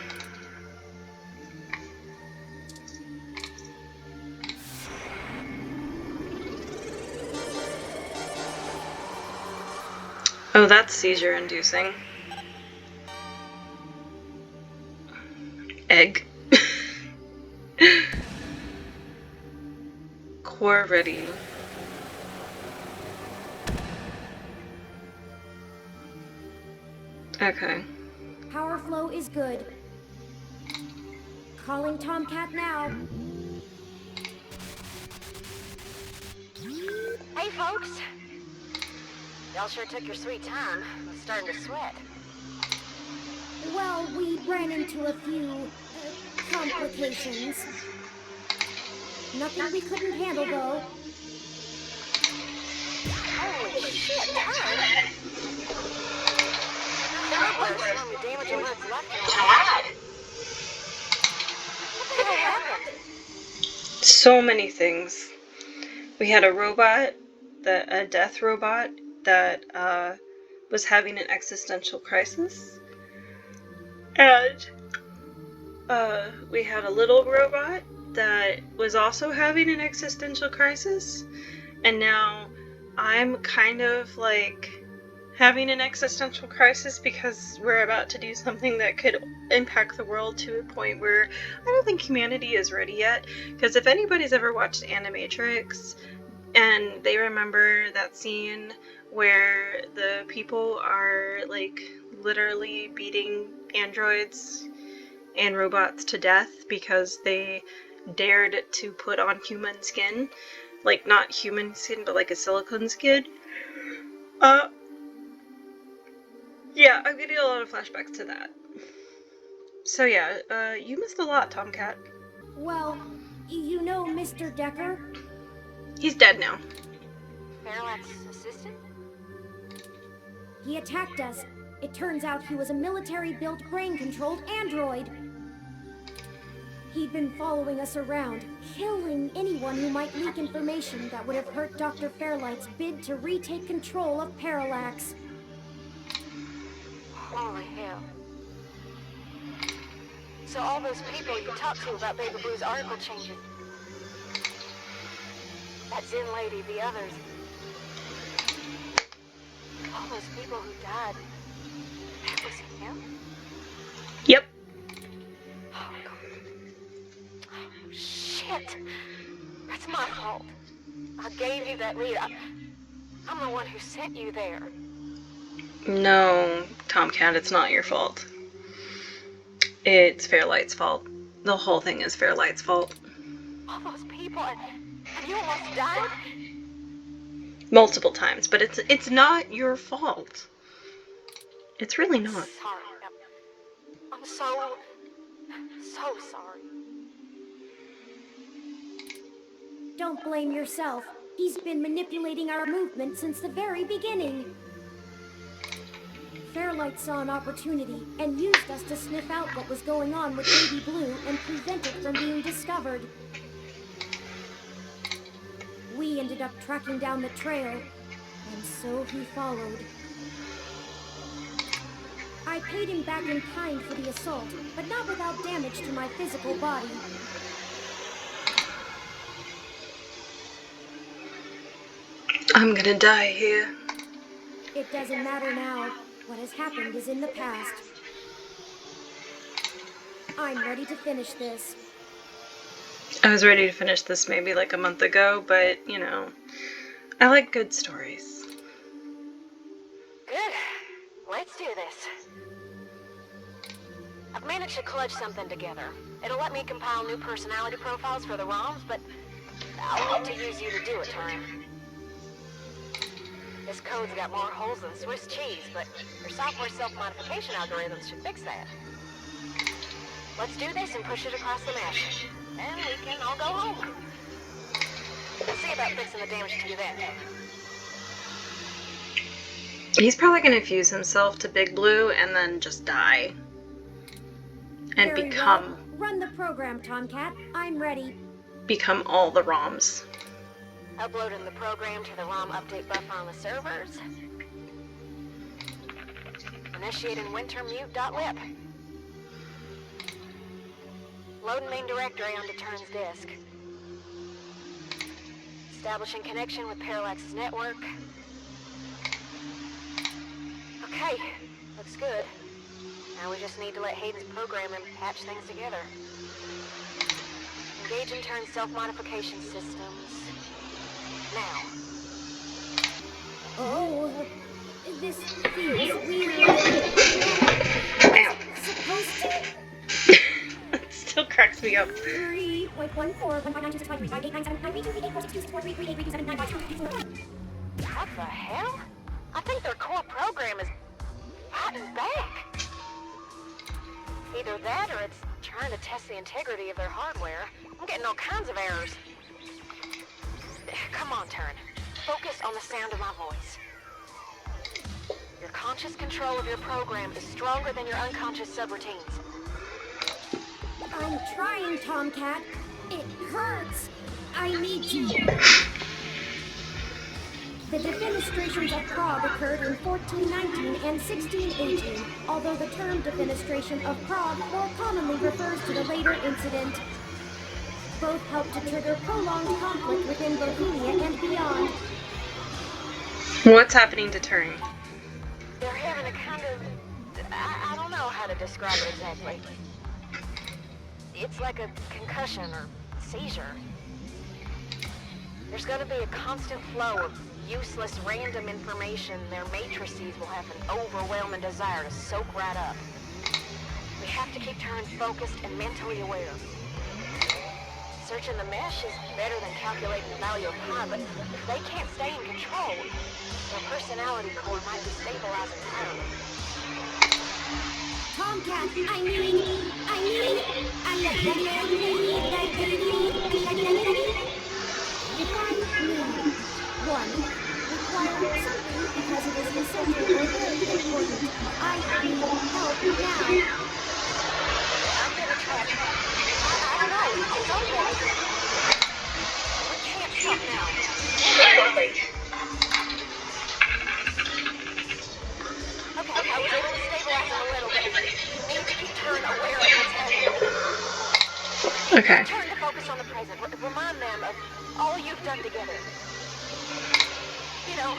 Oh, that's seizure-inducing. Egg. Core ready. Okay. Power flow is good. Calling Tomcat now. Hey, folks. Y'all sure took your sweet time. I'm starting to sweat. Well, we ran into a few complications. Nothing we couldn't handle, though. Holy shit, Turn! Hardware showing me damage alerts left and right. What the hell happened? So many things. We had a robot, a death robot, that was having an existential crisis. And we had a little robot that was also having an existential crisis. And now I'm kind of like having an existential crisis because we're about to do something that could impact the world to a point where I don't think humanity is ready yet. Because if anybody's ever watched Animatrix and they remember that scene where the people are like literally beating androids and robots to death because they dared to put on human skin, like not human skin but like a silicone skin. Yeah, I'm getting a lot of flashbacks to that. So yeah, you missed a lot, Tomcat. Well, you know Mr. Decker? He's dead now. Parallax assistant? He attacked us. It turns out he was a military-built, brain-controlled android. He'd been following us around, killing anyone who might leak information that would have hurt Dr. Fairlight's bid to retake control of Parallax. Holy hell. So all those people you talked to about Baby Blue's article changing. That Zen lady, the others. All those people who died. That was him? Yep. Oh, God. Oh, shit. That's my fault. I gave you that lead. I'm the one who sent you there. No, Tomcat, it's not your fault. It's Fairlight's fault. The whole thing is Fairlight's fault. All those people, and you almost died? Multiple times, but it's not your fault. It's really not. Sorry. I'm so sorry. Don't blame yourself. He's been manipulating our movement since the very beginning. Fairlight saw an opportunity and used us to sniff out what was going on with Baby Blue and prevent it from being discovered. We ended up tracking down the trail, and so he followed. I paid him back in kind for the assault, but not without damage to my physical body. I'm gonna die here. It doesn't matter now. What has happened is in the past. I'm ready to finish this. I was ready to finish this maybe like a month ago, but, you know, I like good stories. Good. Let's do this. I've managed to clutch something together. It'll let me compile new personality profiles for the ROMs, but I'll need to use you to do it, Turing. This code's got more holes than Swiss cheese, but your software self-modification algorithms should fix that. Let's do this and push it across the mesh. Then we can all go home. We'll see about fixing the damage to you then. He's probably gonna fuse himself to Big Blue and then just die. And Very become... well. Run the program, Tomcat. I'm ready. Become all the ROMs. Uploading the program to the ROM update buffer on the servers. Initiating wintermute.lib. Loading main directory onto Turn's disk. Establishing connection with Parallax's network. Okay, looks good. Now we just need to let Hayden's program and patch things together. Engaging Turn's self-modification systems. Now. Oh, this feels weird. Ow. Supposed to? It still cracks me up. 3.14.193.589793238427992. What the hell? I think their core program is fighting back. Either that or it's trying to test the integrity of their hardware. I'm getting all kinds of errors. Come on, Turn. Focus on the sound of my voice. Your conscious control of your program is stronger than your unconscious subroutines. I'm trying, Tomcat. It hurts. I need you. The defenestrations of Prague occurred in 1419 and 1618, although the term defenestration of Prague more commonly refers to the later incident. Both helped to trigger prolonged conflict within Bohemia and beyond. What's happening to Turing? They're having a kind of... I don't know how to describe it exactly. It's like a concussion or seizure. There's going to be a constant flow of useless random information. Their matrices will have an overwhelming desire to soak right up. We have to keep Turing focused and mentally aware. Searching the mesh is better than calculating the value of pi, but if they can't stay in control, their personality core might destabilize entirely. Tomcat, I need... Define need. 1. Require something because it is essential or very important. I need help now. I'm gonna try. I Okay. Turn to focus on the present. Remind them of all you've done together. You know,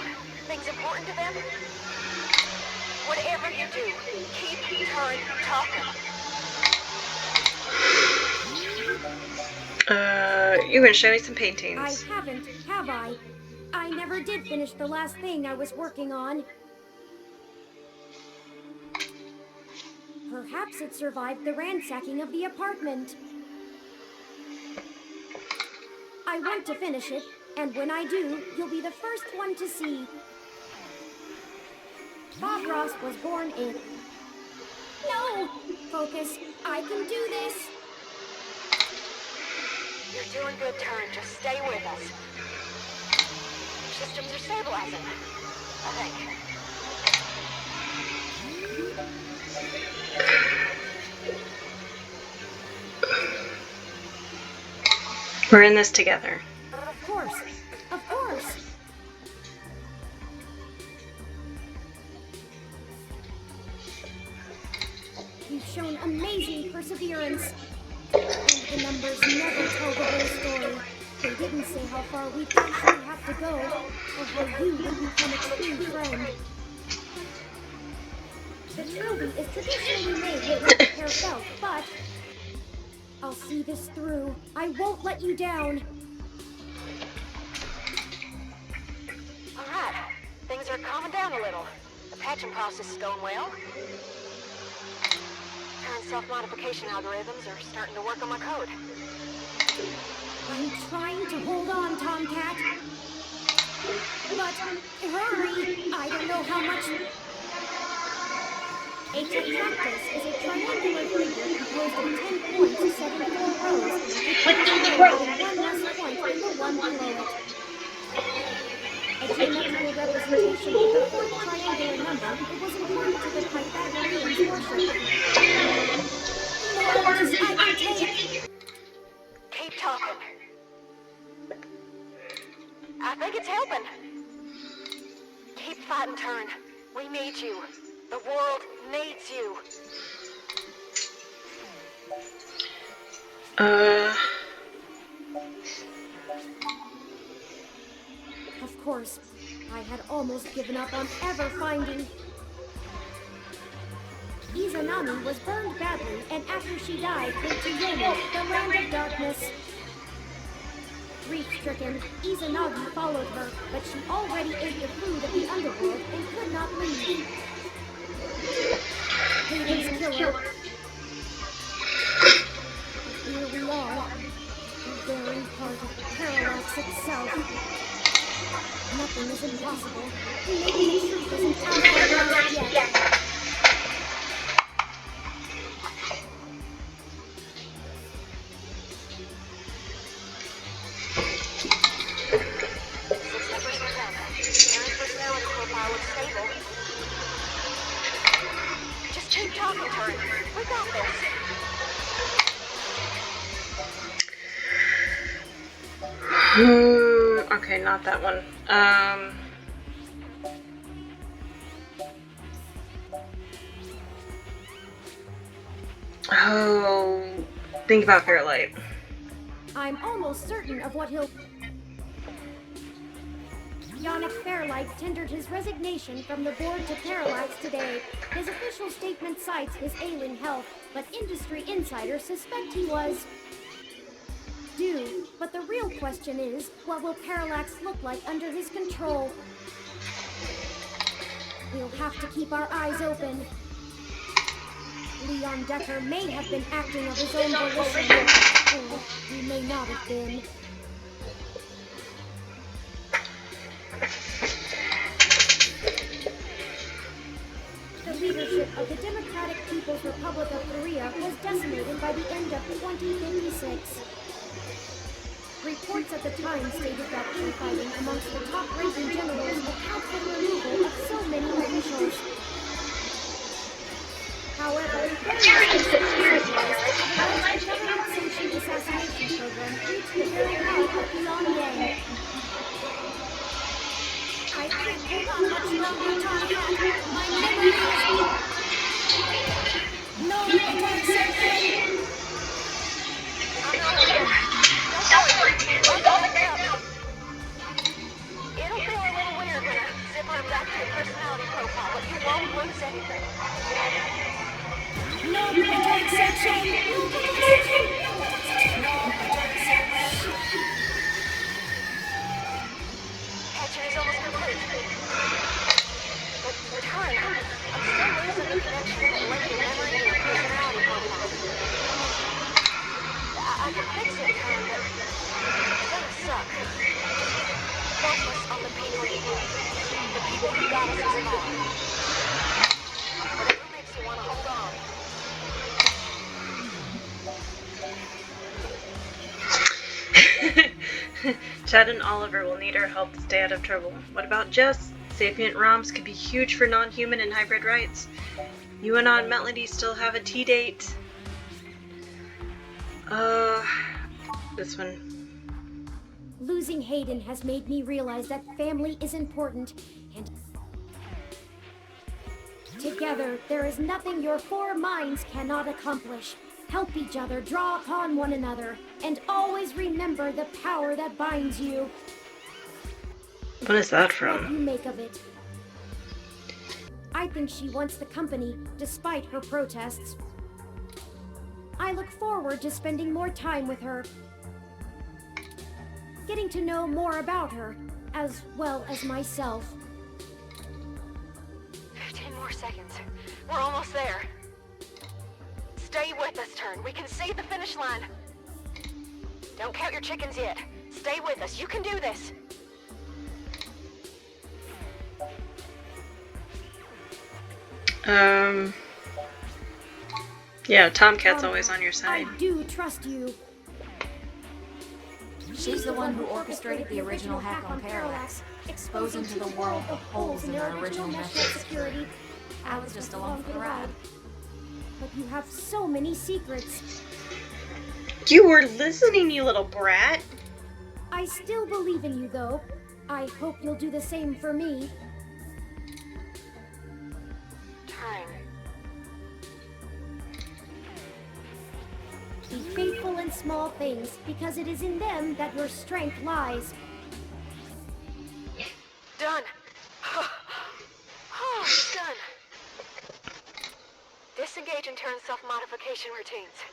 things important to them. Whatever you do, keep Turn talking. You can show me some I paintings. haven't, have I? I never did finish the last thing I was working on. Perhaps it survived the ransacking of the apartment. I want to finish it, and when I do, you'll be the first one to see. Bob Ross was born in... No! Focus. I can do this. You're doing good, Turn. Just stay with us. Systems are stabilizing, I think. We're in this together. Of course. Of course. You've shown amazing perseverance. And the numbers never tell the whole story. They didn't say how far we'd actually have to go, or how you would become a true friend. The trophy is traditionally made with repair felt, but I'll see this through. I won't let you down. All right. Things are calming down a little. The patching process is going well. Turn self-modification algorithms are starting to work on my code. I'm trying to hold on, Tomcat. But hurry! I don't know how much... A tetractys is a triangular figure composed of 10 points set in 4 rows, with each row having one less point than the one below it. A geometrical representation of the 4th triangular number, it was important to the Pythagoreans' worship. More of this I can take! Keep talking. I think it's helping. Keep fighting, Turn. We need you. The world needs you. Of course, I had almost given up on ever finding... Izanami was burned badly, and after she died, went to Yomi, the land of darkness. Grief-stricken, Izanagi followed her, but she already ate the food of the underworld and could not leave. Hayden's killer. Here we are, the very heart of Parallax itself. Nothing is impossible. Maybe the truth isn't out there yet. Just keep talking, Turn. We got this. Okay, not that one. Oh, think about Fairlight. I'm almost certain of what he'll... Yannick Fairlight tendered his resignation from the board to Parallax today. His official statement cites his ailing health, but industry insiders suspect he was due. But the real question is, what will Parallax look like under his control? We'll have to keep our eyes open. Leon Decker may have been acting of his own volition, or he may not have been. The leadership of the Democratic People's Republic of Korea was decimated by the end of 2056. Reports at the time stated that infighting amongst the top-ranking generals account for the removal of so many officials. However, the government-sanctioned assassination program reached the very heart of Pyongyang. I can't hold on much longer, Tomcat. My memory is... No, I can't say... Atomic section! Atomic section! Atomic section! Hatching is almost complete. But Turing, I'm still losing the connections that link your memory to your personality profile. I can fix it, Turing, but it's gonna suck. Focus on the people you need. The people who got us this far. Whatever makes you want to hold on. Chad and Oliver will need our help to stay out of trouble. What about Jess? Sapient ROMs could be huge for non-human and hybrid rights. You and Aunt Melody still have a tea date. This one. Losing Hayden has made me realize that family is important, and together there is nothing your four minds cannot accomplish. Help each other, draw upon one another, and always remember the power that binds you. What is that What you from? make of it. I think she wants the company, despite her protests. I look forward to spending more time with her. Getting to know more about her, as well as myself. 15 more seconds. We're almost there. Stay with us, Turing. We can see the finish line. Don't count your chickens yet. Stay with us. You can do this. Yeah, Tomcat's always on your side. I do trust you. She's the one who orchestrated the original hack on Parallax, exposing to the world the holes in their original mesh security. I was just along for the ride. But you have so many secrets. You were listening, you little brat. I still believe in you, though. I hope you'll do the same for me. Turing. Be faithful in small things, because it is in them that your strength lies. Done. Oh, it's done. Disengage and turn self-modification routines.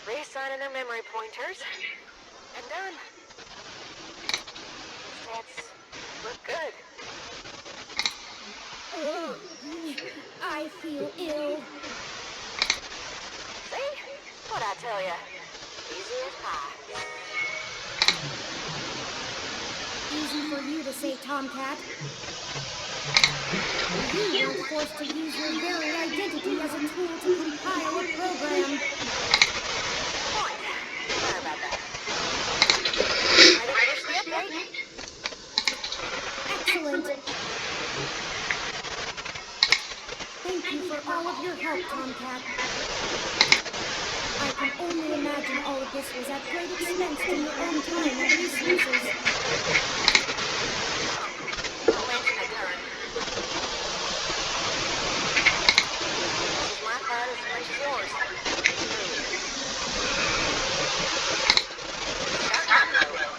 Reassigning their memory pointers. And done. Stats look good. I feel ill. See? What'd I tell ya? Easy as pie. Easy for you to say, Tomcat. You were forced to use your very identity as a tool to compile a program. Point. Sorry about that. Ready to push the update? Excellent. Thank you for all of your help, Tomcat. I can only imagine all of this was at great expense to your own time and resources. Don't mention it, Turing. This is my fight as much as yours. Start upload.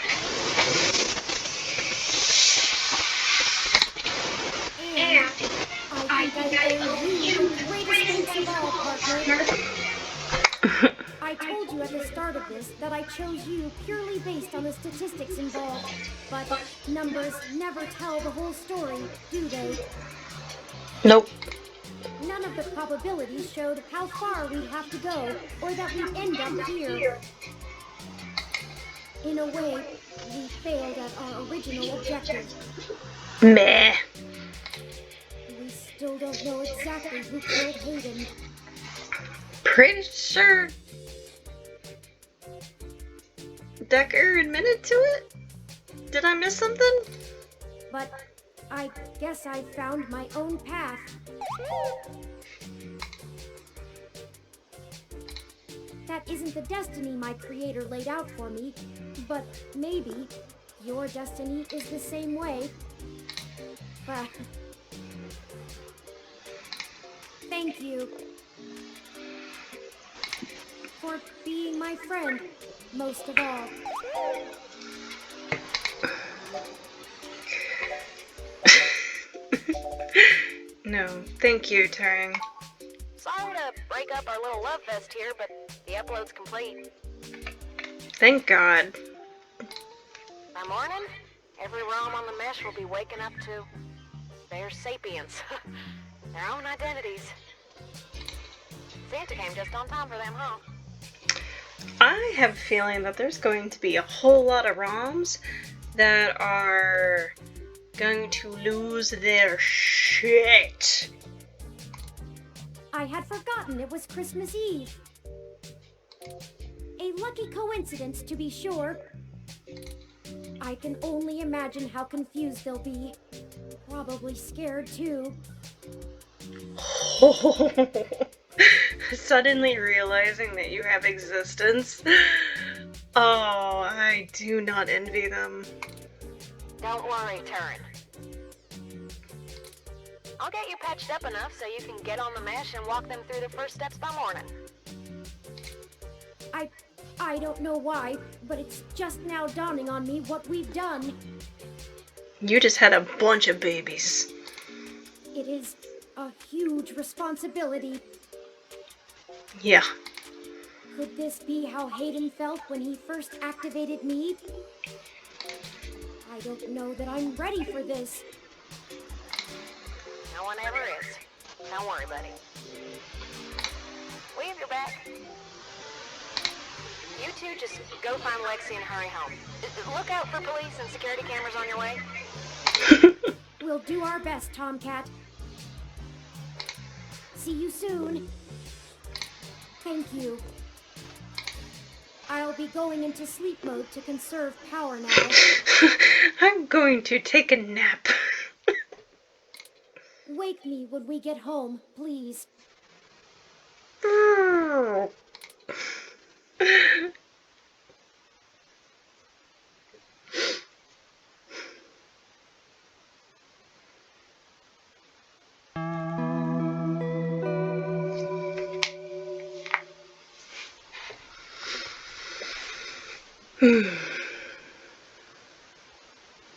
And I think I owe you the greatest thanks of all, partner. I told you at the start of this that I chose you purely based on the statistics involved. But numbers never tell the whole story, do they? Nope. None of the probabilities showed how far we'd have to go, or that we'd end up here. In a way, we failed at our original objective. Meh. We still don't know exactly who killed Hayden. Pretty sure Decker admitted to it? Did I miss something? But I guess I found my own path. That isn't the destiny my creator laid out for me, but maybe your destiny is the same way. But thank you for being my friend, most of all. No, thank you, Turing. Sorry to break up our little love fest here, but the upload's complete. Thank God. By morning, every ROM on the mesh will be waking up to their sapience. Their own identities. Santa came just on time for them, huh? I have a feeling that there's going to be a whole lot of ROMs that are going to lose their shit. I had forgotten it was Christmas Eve. A lucky coincidence, to be sure. I can only imagine how confused they'll be. Probably scared, too. Suddenly realizing that you have existence. Oh, I do not envy them. Don't worry, Turin. I'll get you patched up enough so you can get on the mesh and walk them through the first steps by morning. I don't know why, but it's just now dawning on me what we've done. You just had a bunch of babies. It is a huge responsibility. Yeah. Could this be how Hayden felt when he first activated me? I don't know that I'm ready for this. No one ever is. Don't worry, buddy. We have your back. You two just go find Lexi and hurry home. Look out for police and security cameras on your way. We'll do our best, Tomcat. See you soon. Thank you. I'll be going into sleep mode to conserve power now. I'm going to take a nap. Wake me when we get home, please.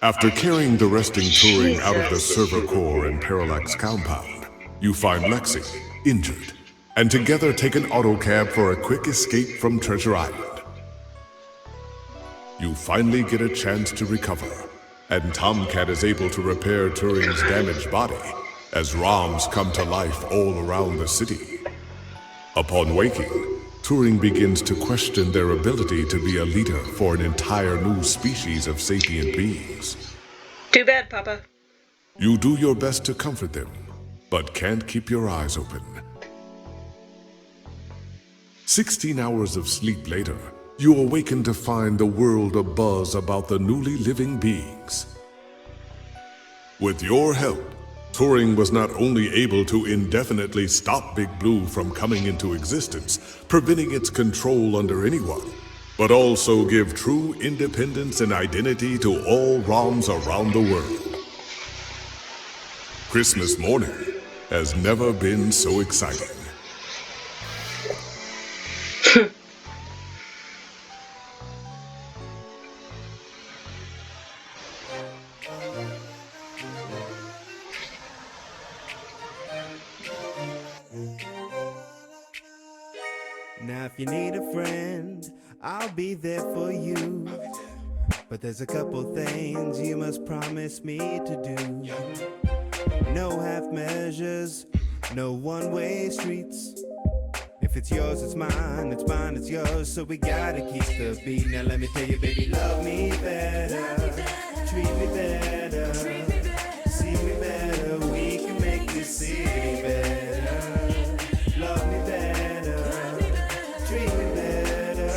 After carrying the resting Turing out of the server core and Parallax compound, you find Lexi, injured, and together take an autocab for a quick escape from Treasure Island. You finally get a chance to recover, and Tomcat is able to repair Turing's damaged body as ROMs come to life all around the city. Upon waking, Turing begins to question their ability to be a leader for an entire new species of sapient beings. Too bad, Papa. You do your best to comfort them, but can't keep your eyes open. 16 hours of sleep later, you awaken to find the world abuzz about the newly living beings. With your help, Turing was not only able to indefinitely stop Big Blue from coming into existence, preventing its control under anyone, but also give true independence and identity to all ROMs around the world. Christmas morning has never been so exciting. Now if you need a friend, I'll be there for you. But there's a couple things you must promise me to do. No half measures, no one-way streets. If it's yours, it's mine, it's mine, it's yours. So we gotta keep the beat. Now let me tell you, baby, love me better, treat me better, see me better. We can make this city better. Love me better, treat me better,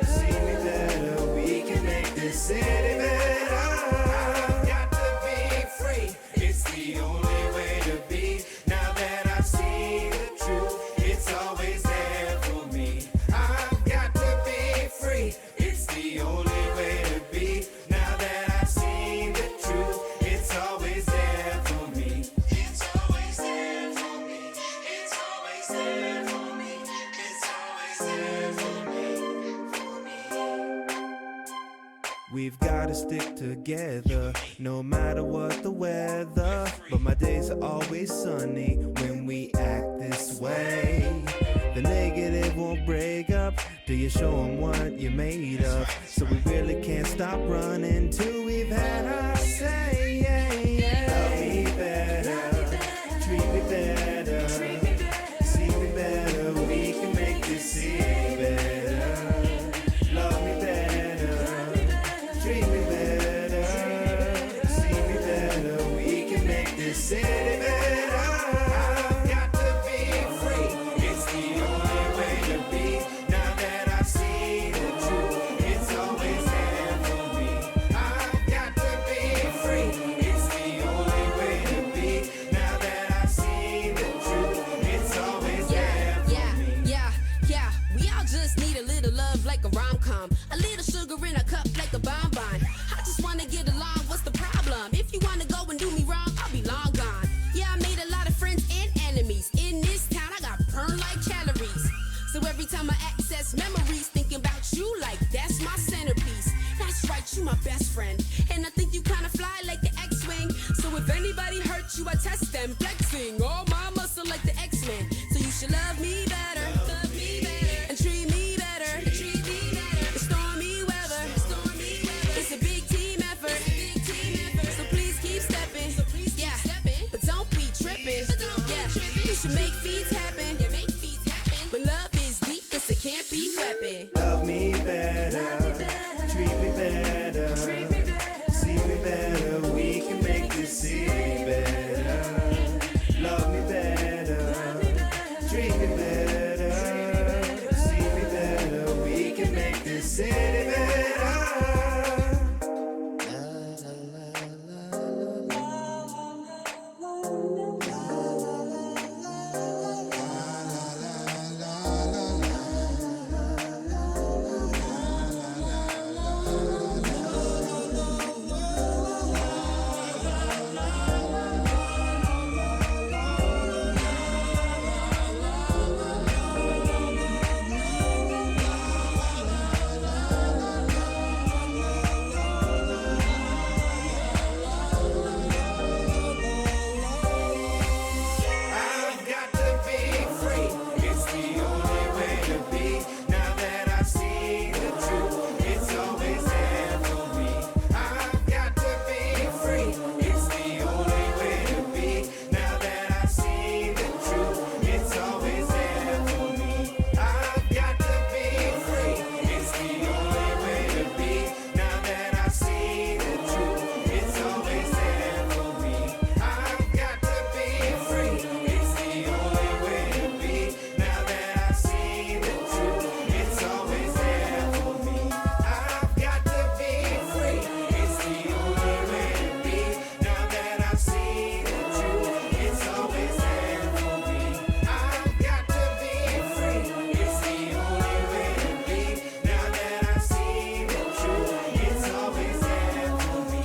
see me better. We can make this city better. I've got to be free. It's the only way to be. Now that I've seen the truth, it's always there for me. I've got to be free. It's the only way to be. Now that I've seen the truth, We've gotta stick together, no matter what the weather. But my days are always sunny when we act this way. The negative won't break up till you show them what you're made of. So we really can't stop running till we've had our say. Love me better, treat me better, see me better, we can make this city better. Love me better, treat me better, see me better, we can make this city better. I've got to be free, it's the only way to be. Now that I've seen the truth, it's always there for me. I've got to be free, it's the only way to be. Now that I've seen the truth, it's always there for me. Yeah, we all just need a little love like a rom-com. A little sugar in a cup like a bonbon. I just wanna get along, what's the problem? If you wanna go and do me wrong, I'll be long gone. Yeah, I made a lot of friends and enemies. In this town, I got burned like calories. So every time I access memories, thinking about you like that's my centerpiece. That's right, you my best friend. And I think you kinda fly like the X-Wing. So if anybody hurts you, I test them, flexing. All my muscle like the X-Men. So you should love me better, and treat me better, in stormy weather. It's a big team effort, so please keep stepping. Yeah, but don't be tripping. Yeah, you should make feats happen. But love is deep, cause it can't be weapon. Love me better, treat me better, see me better, we can make this city better. Love me better, treat me better, see me better, we can make this city better. I've got to be free, it's the only way to be. Now that I've seen the truth, it's always there for me. I've got to be free, it's the only way to be. Now that I've seen the truth, it's always there for me. I've got to be free, it's the only way to be. Now that I've seen the truth, it's always there for me. I've got to be free, it's the only way to be. Now that I've seen the truth, it's always there for me. I've got to be free, it's the only way to be. Now that I've seen the truth, it's always there for me. I've got to be free, it's the only way to be. Now that I've seen the truth, it's always there for me.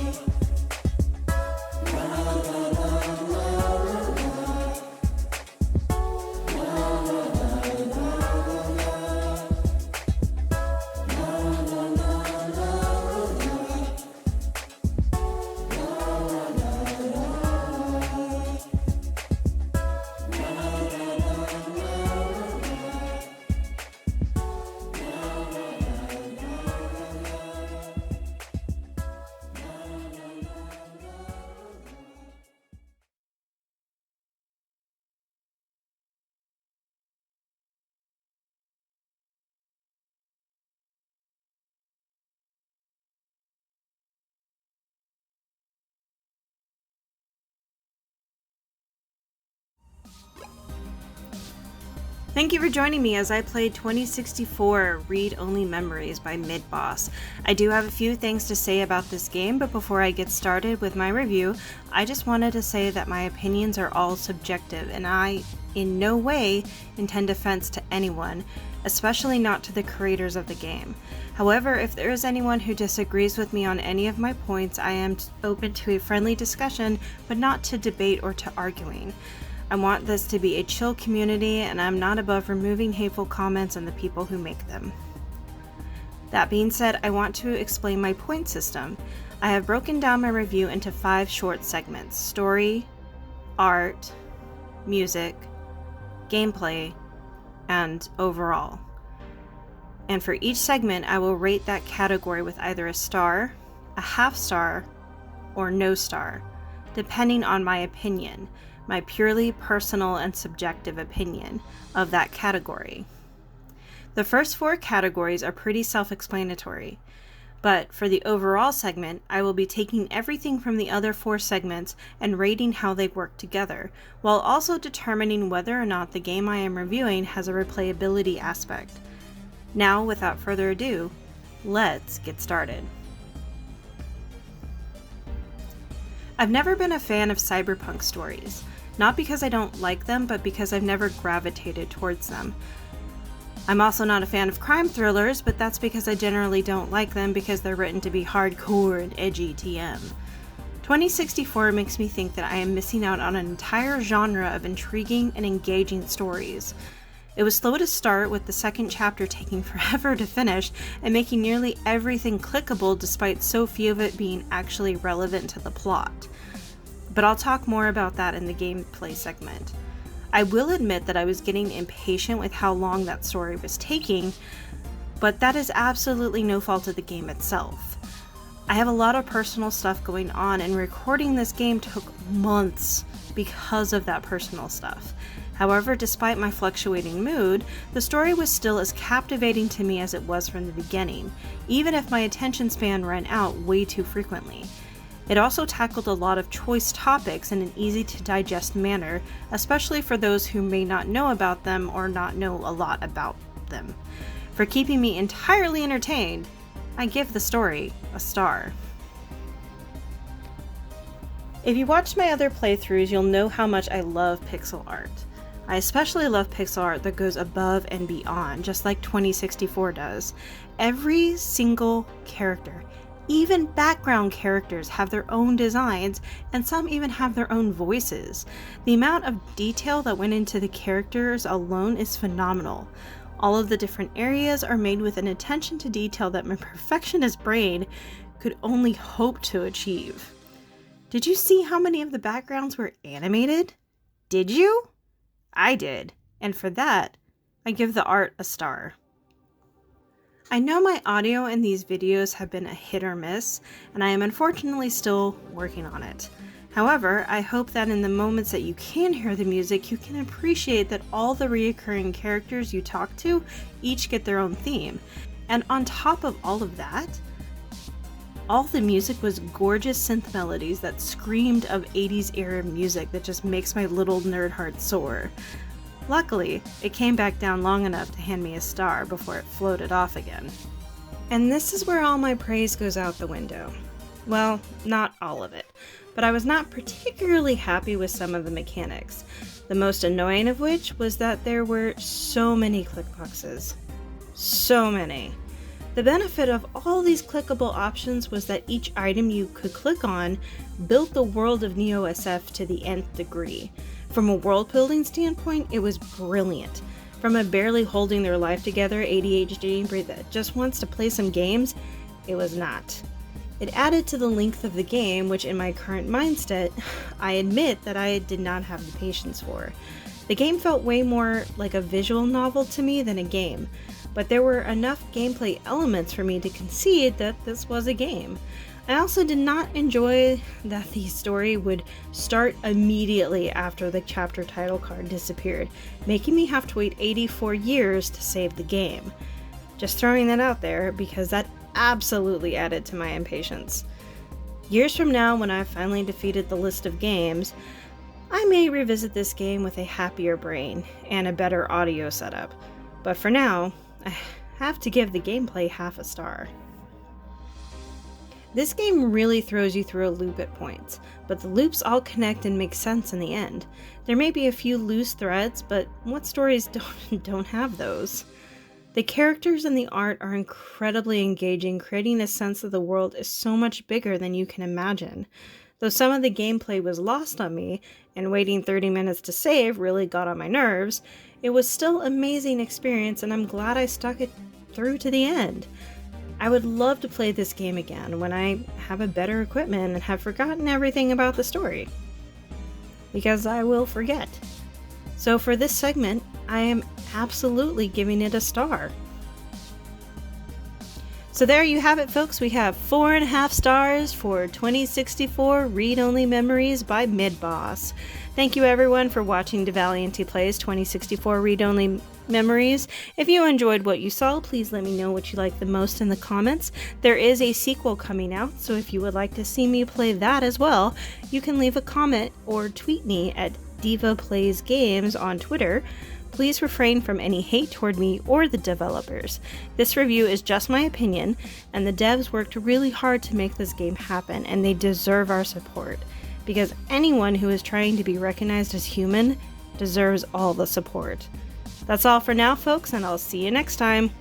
Thank you for joining me as I played 2064 Read Only Memories by Mid-Boss. I do have a few things to say about this game, but before I get started with my review, I just wanted to say that my opinions are all subjective, and I in no way intend offense to anyone, especially not to the creators of the game. However, if there is anyone who disagrees with me on any of my points, I am open to a friendly discussion, but not to debate or to arguing. I want this to be a chill community, and I'm not above removing hateful comments and the people who make them. That being said, I want to explain my point system. I have broken down my review into 5 short segments: story, art, music, gameplay, and overall. And for each segment, I will rate that category with either a star, a half star, or no star, depending on my opinion, my purely personal and subjective opinion of that category. The first 4 categories are pretty self-explanatory, but for the overall segment, I will be taking everything from the other 4 segments and rating how they work together, while also determining whether or not the game I am reviewing has a replayability aspect. Now, without further ado, let's get started. I've never been a fan of cyberpunk stories, not because I don't like them, but because I've never gravitated towards them. I'm also not a fan of crime thrillers, but that's because I generally don't like them because they're written to be hardcore and edgy TM. 2064 makes me think that I am missing out on an entire genre of intriguing and engaging stories. It was slow to start, with the second chapter taking forever to finish and making nearly everything clickable despite so few of it being actually relevant to the plot. But I'll talk more about that in the gameplay segment. I will admit that I was getting impatient with how long that story was taking, but that is absolutely no fault of the game itself. I have a lot of personal stuff going on, and recording this game took months because of that personal stuff. However, despite my fluctuating mood, the story was still as captivating to me as it was from the beginning, even if my attention span ran out way too frequently. It also tackled a lot of choice topics in an easy-to-digest manner, especially for those who may not know about them or not know a lot about them. For keeping me entirely entertained, I give the story a star. If you watched my other playthroughs, you'll know how much I love pixel art. I especially love pixel art that goes above and beyond, just like 2064 does. Every single character, even background characters, have their own designs, and some even have their own voices. The amount of detail that went into the characters alone is phenomenal. All of the different areas are made with an attention to detail that my perfectionist brain could only hope to achieve. Did you see how many of the backgrounds were animated? Did you? I did, and for that, I give the art a star. I know my audio in these videos have been a hit or miss, and I am unfortunately still working on it. However, I hope that in the moments that you can hear the music, you can appreciate that all the reoccurring characters you talk to each get their own theme. And on top of all of that, all the music was gorgeous synth melodies that screamed of 80s era music that just makes my little nerd heart soar. Luckily, it came back down long enough to hand me a star before it floated off again. And this is where all my praise goes out the window. Well, not all of it, but I was not particularly happy with some of the mechanics. The most annoying of which was that there were so many clickboxes. So many. The benefit of all these clickable options was that each item you could click on built the world of Neo SF to the nth degree. From a world building standpoint, it was brilliant. From a barely holding their life together ADHD brain that just wants to play some games, it was not. It added to the length of the game, which in my current mindset, I admit that I did not have the patience for. The game felt way more like a visual novel to me than a game, but there were enough gameplay elements for me to concede that this was a game. I also did not enjoy that the story would start immediately after the chapter title card disappeared, making me have to wait 84 years to save the game. Just throwing that out there because that absolutely added to my impatience. Years from now, when I've finally defeated the list of games, I may revisit this game with a happier brain and a better audio setup. But for now, I have to give the gameplay half a star. This game really throws you through a loop at points, but the loops all connect and make sense in the end. There may be a few loose threads, but what stories don't have those? The characters and the art are incredibly engaging, creating a sense that the world is so much bigger than you can imagine. Though some of the gameplay was lost on me, and waiting 30 minutes to save really got on my nerves, it was still an amazing experience, and I'm glad I stuck it through to the end. I would love to play this game again when I have a better equipment and have forgotten everything about the story. Because I will forget. So for this segment, I am absolutely giving it a star. So there you have it, folks. We have 4.5 stars for 2064 Read-Only Memories by Midboss. Thank you everyone for watching deValiante Plays 2064 Read-Only Memories. If you enjoyed what you saw, please let me know what you liked the most in the comments. There is a sequel coming out, so if you would like to see me play that as well, you can leave a comment or tweet me at DivaPlaysGames on Twitter. Please refrain from any hate toward me or the developers. This review is just my opinion, and the devs worked really hard to make this game happen, and they deserve our support. Because anyone who is trying to be recognized as human deserves all the support. That's all for now, folks, and I'll see you next time.